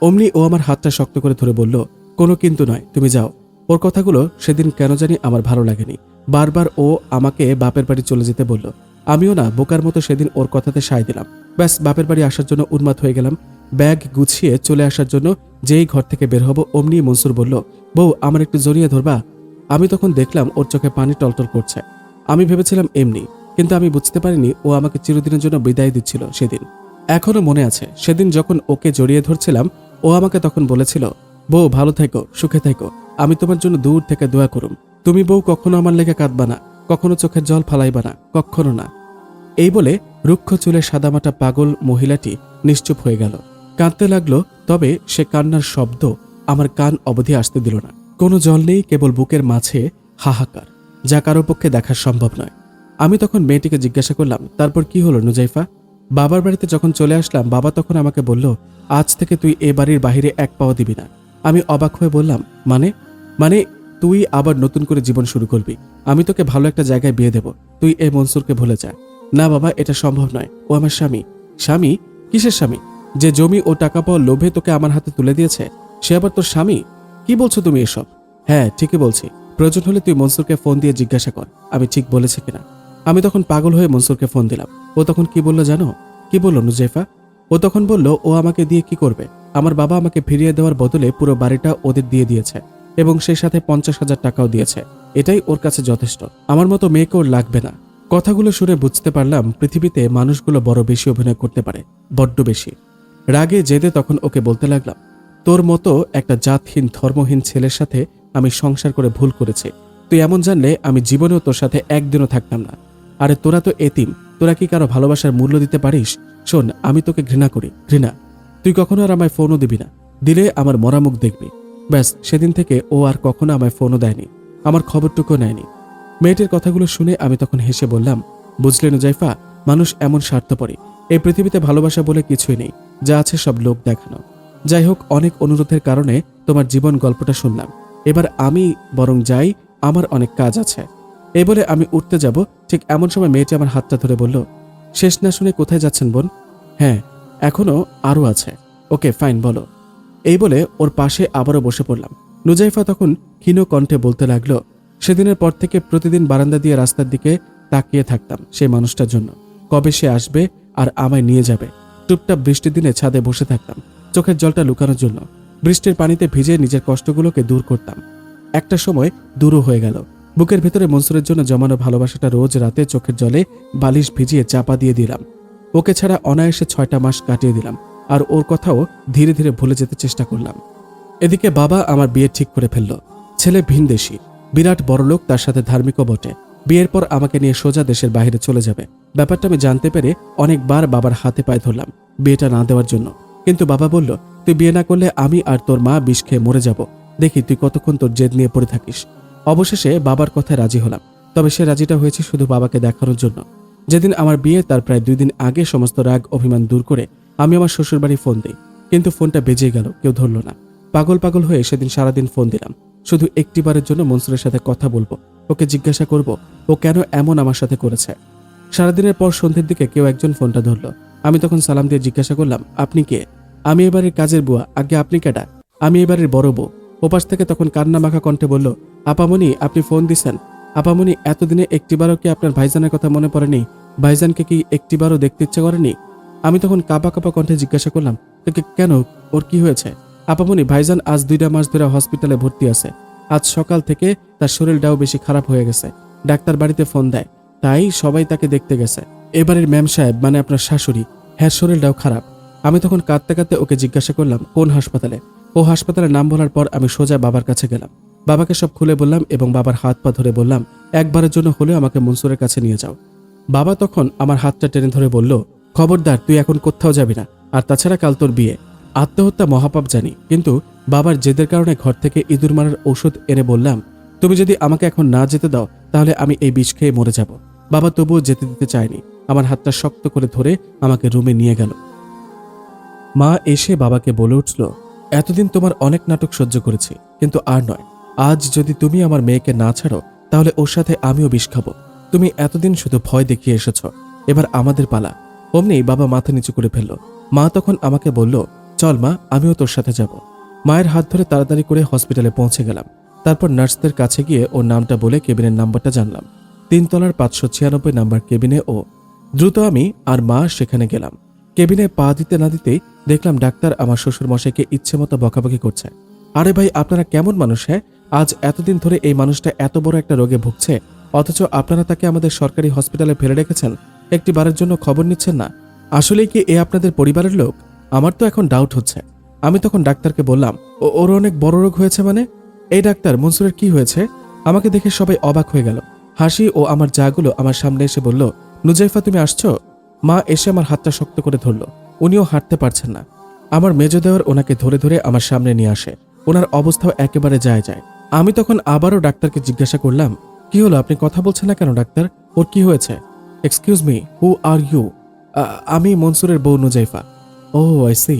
[SPEAKER 2] অমনি ও আমার হাতটা শক্ত করে ধরে বলল, কোনো কিন্তু নয়, তুমি যাও। ওর কথাগুলো সেদিন কেন জানি আমার ভালো লাগেনি। বারবার ও আমাকে বাপের বাড়ি চলে যেতে বলল। আমিও না বোকার মতো সেদিন ওর কথাতে সায় দিলাম। ব্যাস, বাপের বাড়ি আসার জন্য উন্মাদ হয়ে গেলাম। ব্যাগ গুছিয়ে চলে আসার জন্য যেই ঘর থেকে বের হব, অমনি মনসুর বলল, বউ আমার একটু জড়িয়ে ধরবা? আমি তখন দেখলাম ওর চোখে পানি টলটল করছে। আমি ভেবেছিলাম এমনি, কিন্তু আমি বুঝতে পারিনি ও আমাকে চিরদিনের জন্য বিদায় দিচ্ছিল সেদিন। এখনো মনে আছে, সেদিন যখন ওকে জড়িয়ে ধরছিলাম, ও আমাকে তখন বলেছিল, বউ ভালো থেকো, সুখে থেকো, আমি তোমার জন্য দূর থেকে দোয়া করুম। তুমি বউ কখনো আমার লেগে কাঁদবা না, কখনো চোখের জল ফালাইবা না, কখনো না। এই বলে রুক্ষ চুলে সাদামাটা পাগল মহিলাটি নিশ্চুপ হয়ে গেল। কাঁদতে লাগলো, তবে সে কান্নার শব্দ আমার কান অবধি আসতে দিল না। কোনো জল নেই, কেবল বুকের মাঝে হাহাকার, যা কারো পক্ষে দেখা সম্ভব নয়। আমি তখন মেয়েটিকে জিজ্ঞাসা করলাম, তারপর কি হলো নুজাইফা? বাবার বাড়িতে যখন চলে আসলাম, বাবা তখন আমাকে বলল, আজ থেকে তুই এ বাড়ির বাহিরে এক পাও দিবি না। আমি অবাক হয়ে বললাম, মানে? মানে তুই আবার নতুন করে জীবন শুরু করবি? আমি তোকে ভালো একটা জায়গায় বিয়ে দেব, তুই এই মনসুরকে ভুলে যা। না বাবা, এটা সম্ভব নয়, ও আমার স্বামী। স্বামী? কিসের স্বামী? যে জমি ও টাকা পাওয়ার লোভে তোকে আমার হাতে তুলে দিয়েছে, সে আবার তোর স্বামী? কি বলছো তুমি এসব? হ্যাঁ, ঠিকই বলছি। প্রয়োজন হলে তুই মনসুরকে ফোন দিয়ে জিজ্ঞাসা কর আমি ঠিক বলেছি কিনা। আমি তখন পাগল হয়ে মনসুরকে ফোন দিলাম। ও তখন কি বলল জানো? কি বলল নুজাইফা? ও তখন বলল, ও আমাকে দিয়ে কি করবে? আমার বাবা আমাকে ফিরিয়ে দেওয়ার বদলে পুরো বাড়িটা ওদের দিয়ে দিয়েছে, এবং সেই সাথে 50,000 টাকাও দিয়েছে। এটাই ওর কাছে যথেষ্ট। আমার মতো মেয়েকে ওর লাগবে না। কথাগুলো শুনে বুঝতে পারলাম পৃথিবীতে মানুষগুলো বড় বেশি অভিনয় করতে পারে, বড্ড বেশি। রাগে জেদে তখন ওকে বলতে লাগলাম, তোর মতো একটা জাতহীন ধর্মহীন ছেলের সাথে আমি সংসার করে ভুল করেছি। তুই এমন জানলে আমি জীবনেও তোর সাথে একদিনও থাকতাম না। আরে তোরা তো এতিম, তোরা কি কারো ভালোবাসার মূল্য দিতে পারিস? শোন, আমি তোকে ঘৃণা করি, ঘৃণা। তুই কখনো আর আমায় ফোনও দিবি না, দিলে আমার মরা মুখ দেখবি। ব্যাস, সেদিন থেকে ও আর কখনো আমায় ফোনও দেয়নি, আমার খবরটুকুও নেয়নি। মেয়েটির কথাগুলো শুনে আমি তখন হেসে বললাম, বুঝলে নুজাইফা, মানুষ এমন স্বার্থপরই। এই পৃথিবীতে ভালোবাসা বলে কিছুই নেই, যা আছে সব লোক দেখানো। যাই হোক, অনেক অনুরোধের কারণে তোমার জীবন গল্পটা শুনলাম। এবার আমি বরং যাই, আমার অনেক কাজ আছে। এই বলে আমি উঠতে যাব, ঠিক এমন সময় মেয়েটি আমার হাতটা ধরে বলল, শেষ না শুনে কোথায় যাচ্ছেন বোন? হ্যাঁ, এখনো আরও আছে। ওকে ফাইন, বলো। এই বলে ওর পাশে আবারও বসে পড়লাম। নুজাইফা তখন ক্ষীণ কণ্ঠে বলতে লাগলো, সেদিনের পর থেকে প্রতিদিন বারান্দা দিয়ে রাস্তার দিকে তাকিয়ে থাকতাম সেই মানুষটার জন্য, কবে সে আসবে আর আমায় নিয়ে যাবে। টুপটাপ বৃষ্টির দিনে ছাদে বসে থাকতাম চোখের জলটা লুকানোর জন্য। বৃষ্টির পানিতে ভিজে নিজের কষ্টগুলোকে দূর করতাম। একটা সময় দূরও হয়ে গেল। বুকের ভেতরে মনসুরের জন্য জমানো ভালোবাসাটা রোজ রাতে চোখের জলে বালিশ ভিজিয়ে চাপা দিয়ে দিলাম। ওকে ছাড়া অনায়াসে 6টা মাস কাটিয়ে দিলাম, আর ওর কথাও ধীরে ধীরে ভুলে যেতে চেষ্টা করলাম। এদিকে বাবা আমার বিয়ে ঠিক করে ফেলল। ছেলে ভিনদেশী, বিরাট বড়লোক, তার সাথে ধার্মিকও বটে। বিয়ের পর আমাকে নিয়ে সোজা দেশের বাইরে চলে যাবে। ব্যাপারটা আমি জানতে পেরে অনেকবার বাবার হাতে পায়ে ধরলাম বিয়েটা না দেওয়ার জন্য, কিন্তু বাবা বলল, তুই বিয়ে না করলে আমি আর তোর মা বিষ খেয়ে মরে যাব। দেখি তুই কতক্ষণ তোর জেদ নিয়ে পড়ে থাকিস। অবশেষে বাবার কথায় রাজি হলাম, তবে সে রাজিটা হয়েছে শুধু বাবাকে দেখানোর জন্য। যেদিন আমার বিয়ে, তার প্রায় 2 দিন আগে সমস্ত রাগ অভিমান দূর করে আমি আমার শ্বশুরবাড়ি ফোন দিই, কিন্তু ফোনটা বেজে গেল, কেউ ধরল না। পাগল পাগল হয়ে সেদিন সারাদিন ফোন দিলাম, শুধু একটিবারের জন্য মনসুরের সাথে কথা বলবো, ওকে জিজ্ঞাসা করব ও কেন এমন আমার সাথে করেছে। সারাদিনের পর সন্ধ্যের দিকে কেউ একজন ফোনটা ধরল। আমি তখন সালাম দিয়ে জিজ্ঞাসা করলাম, আপনি কে? আমি এবারের কাজের বুয়া, আগে আপনি কেডা? আমি এবারের বড় বউ। ওপাশ থেকে তখন কান্না মাখা কণ্ঠে বলল, আপামনি আপনি ফোন দিছেন? আপামনি এতদিনে একটিবারও কি আপনার ভাইজানের কথা মনে পড়েনি? ভাইজানকে কি একটিবারও দেখতে ইচ্ছে করেনি? আমি তখন কাঁপা কাঁপা কণ্ঠে জিজ্ঞাসা করলাম, কেন, ওর কি হয়েছে? আপামনি, ভাইজান আজ 2 মাস ধরে হসপিটালে ভর্তি আছে। আজ সকাল থেকে তার শরীরটাও বেশি খারাপ হয়ে গেছে। ডাক্তার বাড়িতে ফোন দেয়, তাই সবাই তাকে দেখতে গেছে। এবারের ম্যাম সাহেব মানে আপনার শাশুড়ি, হ্যাঁ শরীরটাও খারাপ। আমি তখন কাঁদতে কাঁদতে ওকে জিজ্ঞাসা করলাম কোন হাসপাতালে। ও হাসপাতালের নাম বলার পর আমি সোজা বাবার কাছে গেলাম। বাবাকে সব খুলে বললাম এবং বাবার হাত পা ধরে বললাম, একবারের জন্য হলেও আমাকে মনসুরের কাছে নিয়ে যাও। বাবা তখন আমার হাতটা টেনে ধরে বলল, খবরদার, তুই এখন কোথাও যাবি না। আর তাছাড়া কাল তোর বিয়ে। আত্মহত্যা মহাপাপ জানি, কিন্তু বাবার জেদের কারণে ঘর থেকে ইঁদুর মারার ঔষধ এনে বললাম, তুমি যদি আমাকে এখন না যেতে দাও তাহলে আমি এই বিষ খেয়ে মরে যাব। বাবা তবুও যেতে দিতে চায়নি। আমার হাতটা শক্ত করে ধরে আমাকে রুমে নিয়ে গেল। মা এসে বাবাকে বলে উঠল, এতদিন তোমার অনেক নাটক সহ্য করেছি, কিন্তু আর নয়। আজ যদি তুমি আমার মেয়েকে না ছাড়ো তাহলে ওর সাথে আমিও বিষ খাবো। তুমি এতদিন শুধু ভয় দেখিয়ে এসেছ, এবার আমাদের পালা। অমনি বাবা মাথা নিচু করে ফেলল। মা তখন আমাকে বলল, চল মা, আমিও তোর সাথে যাব। মায়ের হাত ধরে তাড়াতাড়ি করে হসপিটালে পৌঁছে গেলাম। তারপর নার্সদের কাছে গিয়ে ওর নামটা বলে কেবিনের নাম্বারটা জানলাম। 3 তলার 596 নাম্বার কেবিনে ও। দ্রুত আমি আর মা সেখানে গেলাম। কেবিনে পা দিতে না দিতেই দেখলাম ডাক্তার আমার শ্বশুর মশাইকে ইচ্ছে মতো বকাবকি করছে। আরে ভাই, আপনারা কেমন মানুষ? হ্যাঁ, আজ এতদিন ধরে এই মানুষটা এত বড় একটা রোগে ভুগছে, অথচ আপনারা তাকে আমাদের সরকারি হসপিটালে ফেলে রেখেছেন, একটি বারের জন্য খবর নিচ্ছেন না। আসলেই কি এ আপনাদের পরিবারের লোক? আমার তো এখন ডাউট হচ্ছে। আমি তখন ডাক্তারকে বললাম, ওর অনেক বড় রোগ হয়েছে মানে? এই ডাক্তার, মনসুরের কি হয়েছে? আমাকে দেখে সবাই অবাক হয়ে গেল। হাসি ও আমার জাগুলো আমার সামনে এসে বলল, নুজাইফা তুমি আসছো? মা এসে আমার হাতটা শক্ত করে ধরল। উনিও হাঁটতে পারছেন না। আমার মেজ দেওয়ার ওনাকে ধরে ধরে আমার সামনে নিয়ে আসে। ওনার অবস্থাও একেবারে যায়। আমি তখন আবারও ডাক্তারকে জিজ্ঞাসা করলাম, কি হলো, আপনি কথা বলছেন না কেন ডাক্তার? ওর কি হয়েছে? Excuse me, who are you? আমি মনসুরের বউ নুজাইফা। ও আই সি,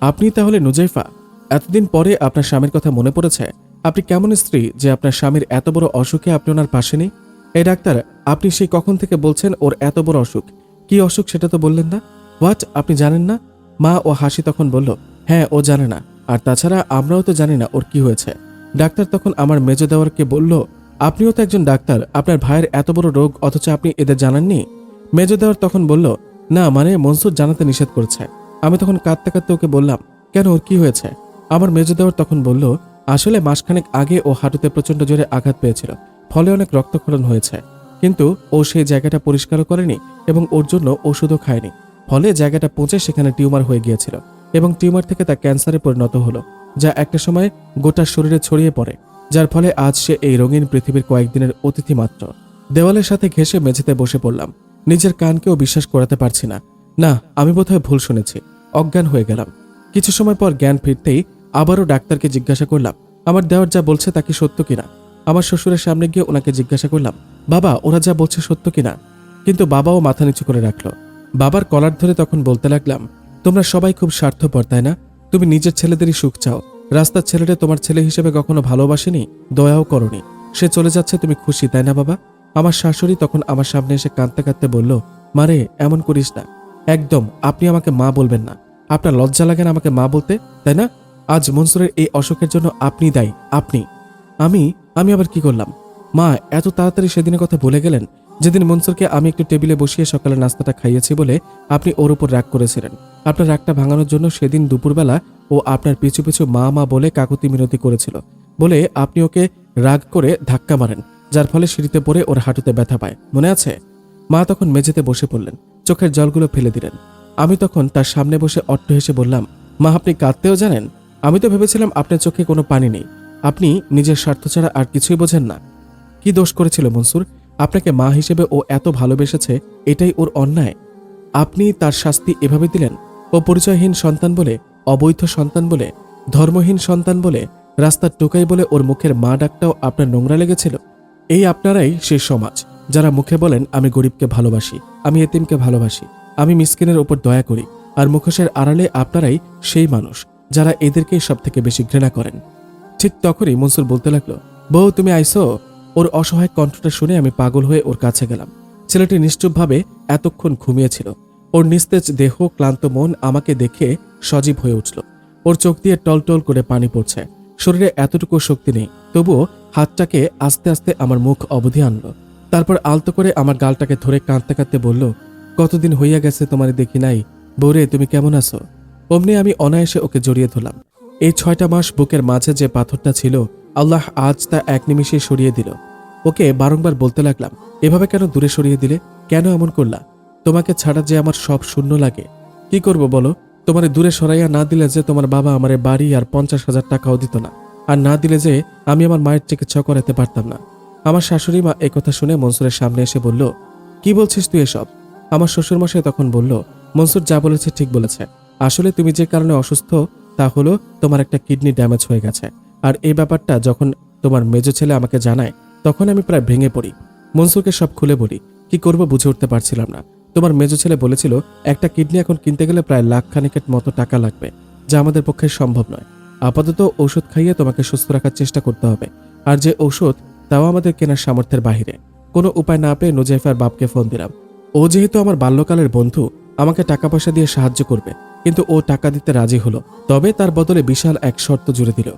[SPEAKER 2] আপনি তাহলে নুজাইফা। এতদিন পরে আপনার স্বামীর কথা মনে পড়েছে। আপনি কেমন স্ত্রী যে আপনার স্বামীর এত বড় অসুখে আপনি ওনার পাশে নেই? এই ডাক্তার, আপনি সেই কখন থেকে বলছেন ওর এত বড় অসুখ? কি অসুখ সেটা তো বললেন না। হোয়াট, আপনি জানেন না? মা ও হাসি তখন বলল, হ্যাঁ ও জানে না, আর তাছাড়া আমরাও তো জানি না ওর কি হয়েছে। ডাক্তার তখন আমার মেজ দেওয়ারকে বলল, আপনিও তো একজন ডাক্তার, আপনার ভাইয়ের এত বড় রোগ অথচ আপনি এদের জানাননি? মেজ দেওয়ার তখন বলল, না মানে মনসুর জানাতে নিষেধ করছে। আমি তখন কাঁদতে কাঁদতে ওকে বললাম, কেন, ওর কি হয়েছে? আমার মেজ দেওয়ার তখন বলল, আসলে মাসখানেক আগে ও হাঁটুতে প্রচন্ড জোরে আঘাত পেয়েছিল, ফলে অনেক রক্তক্ষরণ হয়েছে। কিন্তু ও সেই জায়গাটা পরিষ্কারও করেনি এবং ওর জন্য ওষুধও খায়নি। ফলে জায়গাটা পচে সেখানে টিউমার হয়ে গিয়েছিল এবং টিউমার থেকে তা ক্যান্সারে পরিণত হলো, যা একটা সময় গোটা শরীরে ছড়িয়ে পড়ে, যার ফলে আজ সে এই রঙিন পৃথিবীর কয়েকদিনের অতিথি মাত্র। দেওয়ালের সাথে ঘেঁষে মেঝেতে বসে পড়লাম। নিজের কানকেও বিশ্বাস করাতে পারছি না। না, আমি বোধহয় ভুল শুনেছি। অজ্ঞান হয়ে গেলাম। কিছু সময় পর জ্ঞান ফিরতেই আবারও ডাক্তারকে জিজ্ঞাসা করলাম, আমার দেওয়ার যা বলছে তা কি সত্য কিনা। আমার শ্বশুরের সামনে গিয়ে ওনাকে জিজ্ঞাসা করলাম, বাবা, ওরা যা বলছে সত্য কিনা? কিন্তু বাবাও মাথা নিচু করে রাখলো। বাবার কলার ধরে তখন বলতে লাগলাম, তোমরা সবাই খুব স্বার্থপর, তাই না? তুমি নিজের ছেলেদেরই সুখ চাও। রাস্তার ছেলেটা তোমার ছেলে হিসেবে কখনো ভালোবাসেনি, দয়াও করনি। সে চলে যাচ্ছে, তুমি খুশি, তাই না বাবা? আমার শাশুড়ি তখন আমার সামনে এসে কাঁদতে কাঁদতে বলল, মারে, এমন করিস না। একদম, আপনি আমাকে মা বলবেন না। আপনার লজ্জা লাগে না আমাকে মা বলতে, তাই না? আজ মনসুরের এই অসুখের জন্য আপনি দায়ী, আপনি। আমি আবার কি করলাম? মা এত তাড়াতাড়ি সেদিনের কথা ভুলে গেলেন, যেদিন মনসুরকে আমি একটু টেবিলে বসিয়ে সকালে নাস্তাটা খাইয়েছি বলে আপনি ওর উপর রাগ করেছিলেন। আপনার রাগটা ভাঙানোর জন্য সেদিন দুপুরবেলা ও আপনার পিছু পিছু মা মা বলে কাকুতি মিনতি করেছিল বলে আপনি ওকে রাগ করে ধাক্কা মারেন, যার ফলে সিঁড়িতে পড়ে ওর হাঁটুতে ব্যথা পায়, মনে আছে? মা তখন মেঝেতে বসে পড়লেন, চোখের জলগুলো ফেলে দিলেন। আমি তখন তার সামনে বসে অট্ট হেসে বললাম, মা আপনি কাঁদতেও জানেন? আমি তো ভেবেছিলাম আপনার চোখে কোনো পানি নেই, আপনি নিজের স্বার্থ ছাড়া আর কিছুই বোঝেন না। কি দোষ করেছিল মনসুর? আপনাকে মা হিসেবে ও এত ভালোবেসেছে, এটাই ওর অন্যায়। আপনি তার শাস্তি এভাবে দিলেন। ও পরিচয়হীন সন্তান বলে, অবৈধ সন্তান বলে, ধর্মহীন সন্তান বলে, রাস্তার টোকাই বলে ওর মুখের মা ডাকটাও আপনার নোংরা লেগেছিল। এই আপনারাই সেই সমাজ যারা মুখে বলেন আমি গরিবকে ভালোবাসি, আমি এতিমকে ভালোবাসি, আমি মিসকিনের ওপর দয়া করি, আর মুখোশের আড়ালে আপনারাই সেই মানুষ যারা এদেরকেই সব থেকে বেশি ঘৃণা করেন। ঠিক তখনই মনসুর বলতে লাগলো, বউ তুমি আইসো। ওর অসহায় কণ্ঠটা শুনে আমি পাগল হয়ে ওর কাছে গেলাম। ছেলেটি নিশ্চুপভাবে এতক্ষণ ঘুমিয়েছিল। ওর নিস্তেজ দেহ, ক্লান্ত মন আমাকে দেখে সজীব হয়ে উঠল। ওর চোখ দিয়ে টলটল করে পানি পড়ছে। শরীরে এতটুকু শক্তি নেই, তবুও হাতটাকে আস্তে আস্তে আমার মুখ অবধি আনলো। তারপর আলতো করে আমার গালটাকে ধরে কাঁদতে কাঁদতে বলল, কতদিন হইয়া গেছে তোমারে দেখি নাই, বৌরে তুমি কেমন আছো? অমনি আমি অনায়াসে ওকে জড়িয়ে ধরলাম। এই 6টা মাস বুকের মাঝে যে পাথরটা ছিল, আল্লাহ আজ তা এক নিমিষে সরিয়ে দিল। ওকে বারংবার বলতে লাগলাম, এভাবে কেন দূরে সরিয়ে দিলে? কেন এমন করলা? তোমাকে ছাড়া যে আমার সব শূন্য লাগে। কি করব বলো? তোমারে দূরে সরাইয়া না দিলে যে তোমার বাবা আমারে বাড়ি আর 50,000 টাকাও দিত না, আর না দিলে যে আমি আমার মায়ের চিকিৎসা করাতে পারতাম না। আমার শাশুড়ি মা একথা শুনে মনসুরের সামনে এসে বলল, কি বলছিস তুই এসব? আমার শ্বশুরমশাই তখন বলল, মনসুর যা বলেছে ঠিক বলেছে। আসলে তুমি যে কারণে অসুস্থ তা হলো তোমার একটা কিডনি ড্যামেজ হয়ে গেছে। আর এই ব্যাপারটা যখন তোমার মেজো ছেলে আমাকে জানায়, তখন আমি প্রায় ভেঙে পড়ি। মনসুরকে সব খুলে বলি। কি করব বুঝে উঠতে পারছিলাম না। তোমার মেজো ছেলে বলেছিল একটা কিডনি এখন কিনতে গেলে প্রায় লাখ খানেকের মতো টাকা লাগবে, যা আমাদের পক্ষে সম্ভব নয়। আপাতত ঔষধ খাইয়ে তোমাকে সুস্থ রাখার চেষ্টা করতে হবে, আর যে ঔষধ তাও আমাদের কেনার সামর্থ্যের বাহিরে। কোনো উপায় না পেয়ে নুজাইফার বাপকে ফোন দিলাম। ও যেহেতু আমার বাল্যকালের বন্ধু, আমাকে টাকা পয়সা দিয়ে সাহায্য করবে, কিন্তু ও টাকা দিতে রাজি হলো। তবে তার বদলে বিশাল এক শর্ত জুড়ে দিল,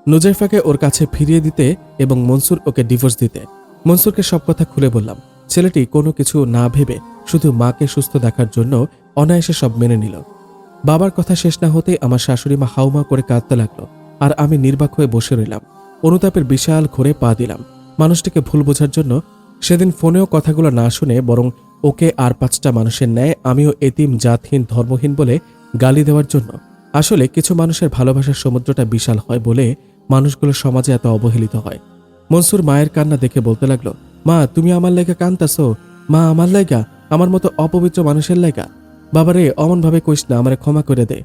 [SPEAKER 2] নুজাইফাকে ওর কাছে ফিরিয়ে দিতে এবং মনসুর ওকে ডিভোর্স দিতে। মনসুরকে সব কথা খুলে বললাম। ছেলেটি কোনো কিছু না ভেবে শুধু মাকে সুস্থ দেখার জন্য অনায়াসে সব মেনে নিল। বাবার কথা শেষ না হতেই আমার শাশুড়ি মা হাউমা করে কাঁদতে লাগলো, আর আমি নির্বাক হয়ে বসে রইলাম। অনুতাপের বিশাল ঘোরে পা দিলাম। মানুষটিকে ভুল বোঝার জন্য সেদিন ফোনেও কথাগুলো না শুনে বরং ওকে আর 5টা মানুষের ন্যায় আমিও এতিম, জাতহীন, ধর্মহীন বলে গালি দেওয়ার জন্য। আসলে কিছু মানুষের ভালোবাসার সমুদ্রটা বিশাল হয় বলে মানুষগুলো সমাজে এত অবহেলিত হয়। মনসুর মায়ের কান্না দেখে বলতে লাগলো, মা তুমি আমার লাইগা কান্তাছো? মা আমার লাইগা? আমার মতো অপবিত্র মানুষের লাইগা? বাবারে অমন ভাবে কইস না, আমারে ক্ষমা করে দে।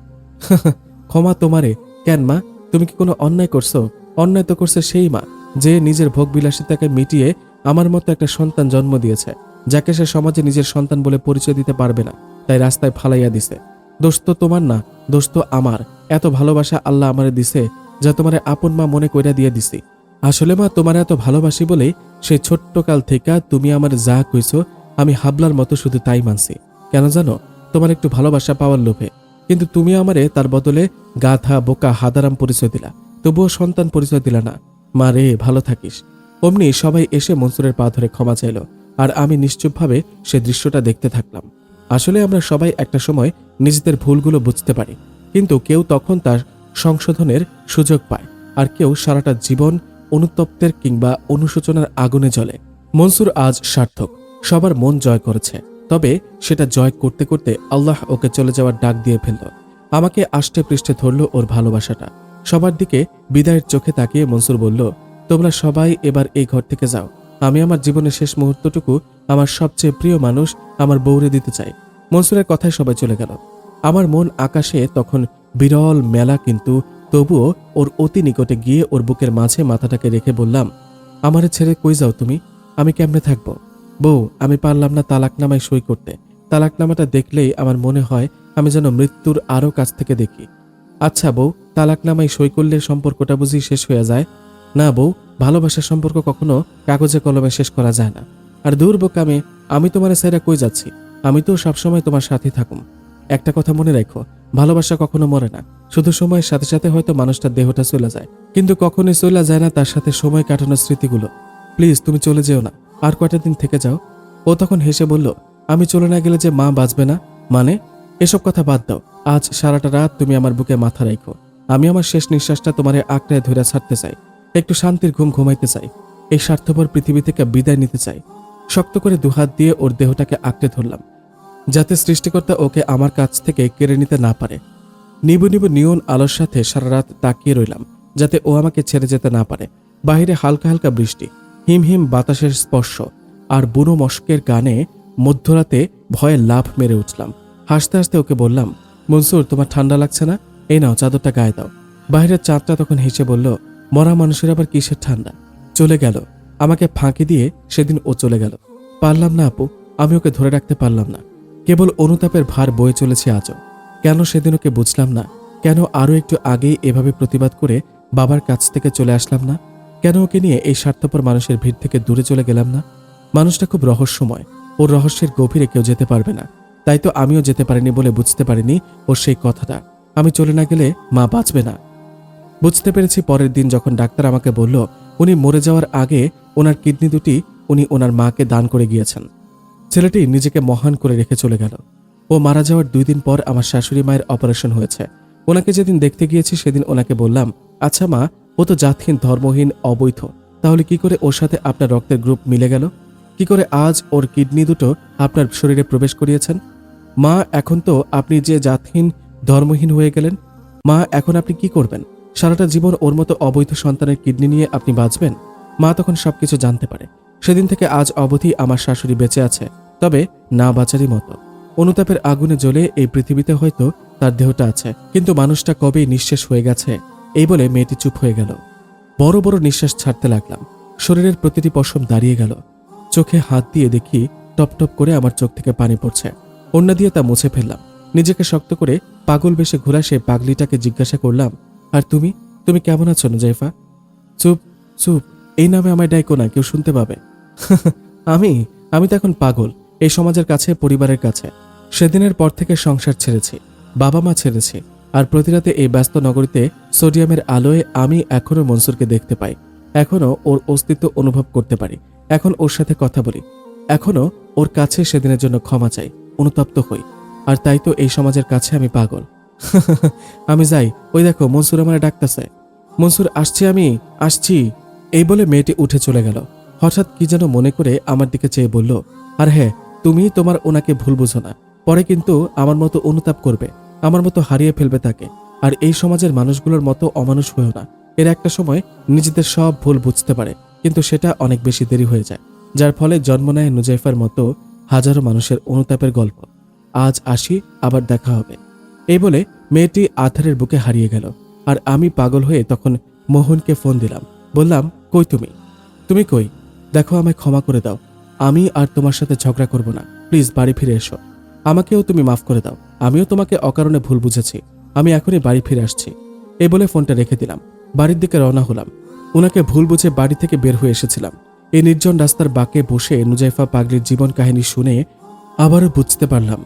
[SPEAKER 2] ক্ষমা তোমারে? কেন মা, তুমি কি কোনো অন্যায় করছো? অন্যায় তো করছে সেই মা যে নিজের ভোগ বিলাসিতাকে মিটিয়ে আমার মতো একটা সন্তান জন্ম দিয়েছে, যাকে সে সমাজে নিজের সন্তান বলে পরিচয় দিতে পারবে না, তাই রাস্তায় ফালাইয়া দিছে। দোষ তো তোমার না, দোষ তো আমার। এত ভালোবাসা আল্লাহ আমারে দিছে, যা তোমারে আপন মা মনে কইরা দিয়ে দিছি। আসলে মা তোমার এত ভালোবাসি বলেই সেই ছোট্ট কাল থেকে তুমি আমার যা কইছো আমি হাবলার মতো শুধু তাই মানছি। কেন জানো? তোমার একটু ভালোবাসা পাওয়ার লোভে। কিন্তু তুমি আমারে তার বদলে গাধা, বোকা, হাদারাম পরিচয় দিলা, তবুও সন্তান পরিচয় দিলা না। মা রে, ভালো থাকিস। অমনি সবাই এসে মনসুরের পা ধরে ক্ষমা চাইল, আর আমি নিশ্চুপভাবে সে দৃশ্যটা দেখতে থাকলাম। আসলে আমরা সবাই একটা সময় নিজেদের ভুলগুলো বুঝতে পারি, কিন্তু কেউ তখন তার সংশোধনের সুযোগ পায়, আর কেউ সারাটা জীবন অনুতপ্তের কিংবা অনুশোচনার আগুনে জ্বলে। মনসুর আজ সার্থক, সবার মন জয় করেছে। তবে সেটা জয় করতে করতে আল্লাহ ওকে চলে যাওয়ার ডাক দিয়ে ফেলল। আমাকে আষ্টে পৃষ্ঠে ধরল ওর ভালোবাসাটা। সবার দিকে বিদায়ের চোখে তাকিয়ে মনসুর বলল, তোমরা সবাই এবার এই ঘর থেকে যাও। আমি আমার জীবনের শেষ মুহূর্তটুকু আমার সবচেয়ে প্রিয় মানুষ আমার বউরে দিতে চাই। মনসুরের কথায় সবাই চলে গেল। আমার মন আকাশে তখন বিরল মেলা, কিন্তু তবুও ওর অতি নিকটে গিয়ে ওর বুকের মাঝে মাথাটাকে রেখে বললাম, আমারে ছেড়ে কই যাও তুমি? আমি কেমনে থাকবো? বউ, আমি পারলাম না তালাকনামায় সই করতে। তালাকনামাটা দেখলেই আমার মনে হয় আমি যেন মৃত্যুর আরো কাছ থেকে দেখি। আচ্ছা বউ, তালাকনামায় সই করলে সম্পর্কটা বুঝি শেষ হয়ে যায়? না বউ, ভালোবাসার সম্পর্ক কখনো কাগজে কলমে শেষ করা যায় না। আর দূর বোকামে, আমি তোমার সাইরা কই যাচ্ছি? আমি তো সবসময় তোমার সাথে থাকুম। একটা কথা মনে রাখো, ভালোবাসা কখনো মরে না। শুধু সময়ের সাথে সাথে হয়তো মানুষটার দেহটা চলে যায়, কিন্তু কখনোই চলে যায় না তার সাথে সময় কাটানোর স্মৃতিগুলো। প্লিজ তুমি চলে যেও না, আর কয়টা দিন থেকে যাও। ও তখন হেসে বলল, আমি চলে না গেলে যে মা বাঁচবে না? মানে? এসব কথা বাদ দাও। আজ সারাটা রাত তুমি আমার বুকে মাথা রাখো। আমি আমার শেষ নিঃশ্বাসটা তোমারে আঁকড়ায় ধরে ছাড়তে চাই। একটু শান্তির ঘুম ঘুমাইতে চাই। এই স্বার্থপর পৃথিবী থেকে বিদায় নিতে চাই। শক্ত করে দুহাত দিয়ে ওর দেহটাকে আঁকড়ে ধরলাম, যাতে সৃষ্টিকর্তা ওকে আমার কাছ থেকে কেড়ে নিতে না পারে। নিবু নিবু নিয়ন আলোর সাথে সারা রাত তাকিয়ে রইলাম, যাতে ও আমাকে ছেড়ে যেতে না পারে। বাহিরে হালকা হালকা বৃষ্টি, হিম হিম বাতাসের স্পর্শ, আর বুনো মশকের গানে মধ্যরাতে ভয়ে লাফ মেরে উঠলাম। হাসতে হাসতে ওকে বললাম, মনসুর তোমার ঠান্ডা লাগছে না? এই নাও, চাদরটা গায়ে দাও। বাইরের চাঁদটা তখন হেসে বলল, মরা মানুষের আবার কিসের ঠান্ডা? চলে গেল। আমাকে ফাঁকি দিয়ে সেদিন ও চলে গেল। পারলাম না আপু, আমি ওকে ধরে রাখতে পারলাম না। কেবল অনুতাপের ভার বয়ে চলেছে আজও। কেন সেদিন ওকে বুঝলাম না? কেন আরও একটু আগেই এভাবে প্রতিবাদ করে বাবার কাছ থেকে চলে আসলাম না? কেন ওকে নিয়ে এই স্বার্থপর মানুষের ভিড় থেকে দূরে চলে গেলাম না? মানুষটা খুব রহস্যময়, ওর রহস্যের গভীরে কেউ যেতে পারবে না। তাই তো আমিও যেতে পারিনি বলে বুঝতে পারিনি ওর সেই কথাটা। আমি চলে না গেলে মা বাঁচবে না। বুঝতে পেরেছি পরের দিন যখন ডাক্তার আমাকে বলল উনি মরে যাওয়ার আগে ওনার কিডনি দুটি উনি ওনার মাকে দান করে গিয়েছেন। ছেলেটি নিজেকে মহান করে রেখে চলে গেল। ও মারা যাওয়ার 2 দিন পর আমার শাশুড়ি মায়ের অপারেশন হয়েছে। ওনাকে যেদিন দেখতে গিয়েছি সেদিন ওনাকে বললাম, আচ্ছা মা, ও তো জাতহীন, ধর্মহীন, অবৈধ, তাহলে কি করে ওর সাথে আপনার রক্তের গ্রুপ মিলে গেল? কি করে আজ ওর কিডনি দুটো আপনার শরীরে প্রবেশ করিয়েছেন? মা, এখন তো আপনি যে জাতহীন, ধর্মহীন হয়ে গেলেন। মা, এখন আপনি কি করবেন? সারাটা জীবন ওর মতো অবৈধ সন্তানের কিডনি নিয়ে আপনি বাঁচবেন? মা তখন সবকিছু জানতে পারে। সেদিন থেকে আজ অবধি আমার শাশুড়ি বেঁচে আছে, তবে না বাঁচারই মতো। অনুতাপের আগুনে জ্বলে এই পৃথিবীতে হয়তো তার দেহটা আছে, কিন্তু মানুষটা কবেই নিঃশেষ হয়ে গেছে। এই বলে মেয়েটি চুপ হয়ে গেল। বড় বড় নিঃশ্বাস ছাড়তে লাগলাম। শরীরের প্রতিটি পশম দাঁড়িয়ে গেল। চোখে হাত দিয়ে দেখি টপ টপ করে আমার চোখ থেকে পানি পড়ছে। ওড়না দিয়ে তা মুছে ফেললাম। নিজেকে শক্ত করে পাগল বেশে ঘোরা সেই পাগলিটাকে জিজ্ঞাসা করলাম, আর তুমি তুমি কেমন আছো নুজাইফা? চুপ চুপ, এই নামে আমায় ডাইকো না, কেউ শুনতে পাবে। আমি আমি তো এখন পাগল, এই সমাজের কাছে, পরিবারের কাছে। সেদিনের পর থেকে সংসার ছেড়েছি, বাবা মা ছেড়েছি, আর প্রতিরাতে এই ব্যস্ত নগরীতে সোডিয়ামের আলোয় আমি এখনো মনসুরকে দেখতে পাই, এখনো ওর অস্তিত্ব অনুভব করতে পারি, এখন ওর সাথে কথা বলি, এখনো ওর কাছে সেদিনের জন্য ক্ষমা চাই, অনুতপ্ত হই। আর তাই তো এই সমাজের কাছে আমি পাগল। আমি যাই, ওই দেখো মনসুর আমার ডাকতেছে। মনসুর, আসছি, আমি আসছি। এই বলে মেয়েটি উঠে চলে গেল। হঠাৎ কি যেন মনে করে আমার দিকে চেয়ে বলল, আর হ্যাঁ, তুমি তোমার ওনাকে ভুল বুঝো না, পরে কিন্তু আমার মতো অনুতাপ করবে, আমার মতো হারিয়ে ফেলবে তাকে। আর এই সমাজের মানুষগুলোর মতো অমানুষ হয়েও না। এর একটা সময় নিজেদের সব ভুল বুঝতে পারে, কিন্তু সেটা অনেক বেশি দেরি হয়ে যায়, যার ফলে জন্ম নেয় নুজাইফার মতো হাজারো মানুষের অনুতাপের গল্প। আজ আসি, আবার দেখা হবে। এই বলে মেয়েটি আধারের বুকে হারিয়ে গেল। আর আমি পাগল হয়ে তখন মোহনকে ফোন দিলাম। বললাম, কই তুমি? তুমি কই? দেখো, আমায় ক্ষমা করে দাও, আমি আর তোমার সাথে ঝগড়া করব না, প্লিজ বাড়ি ফিরে এসো। আমাকেও তুমি মাফ করে দাও, আমিও তোমাকে অকারণে ভুল বুঝেছি, আমি এখনই বাড়ি ফিরে আসছি। এই বলে ফোনটা রেখে দিলাম। বাড়ির দিকে রওনা হলাম। ওনাকে ভুল বুঝে বাড়ি থেকে বের হয়ে এসেছিলাম। এই নির্জন রাস্তার বাঁকে বসে নুজাইফা পাগলির জীবন কাহিনী শুনে আবারও বুঝতে পারলাম,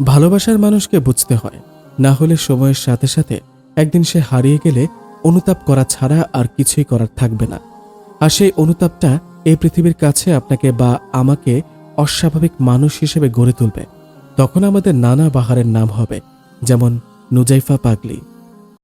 [SPEAKER 2] ভালোবাসার মানুষকে বুঝতে হয়, না হলে সময়ের সাথে সাথে একদিন সে হারিয়ে গেলে অনুতাপ করা ছাড়া আর কিছুই করার থাকবে না। আর সেই অনুতাপটা এই পৃথিবীর কাছে আপনাকে বা আমাকে অস্বাভাবিক মানুষ হিসেবে গড়ে তুলবে। তখন আমাদের নানা বাহারের নাম হবে, যেমন নুজাইফা পাগলি।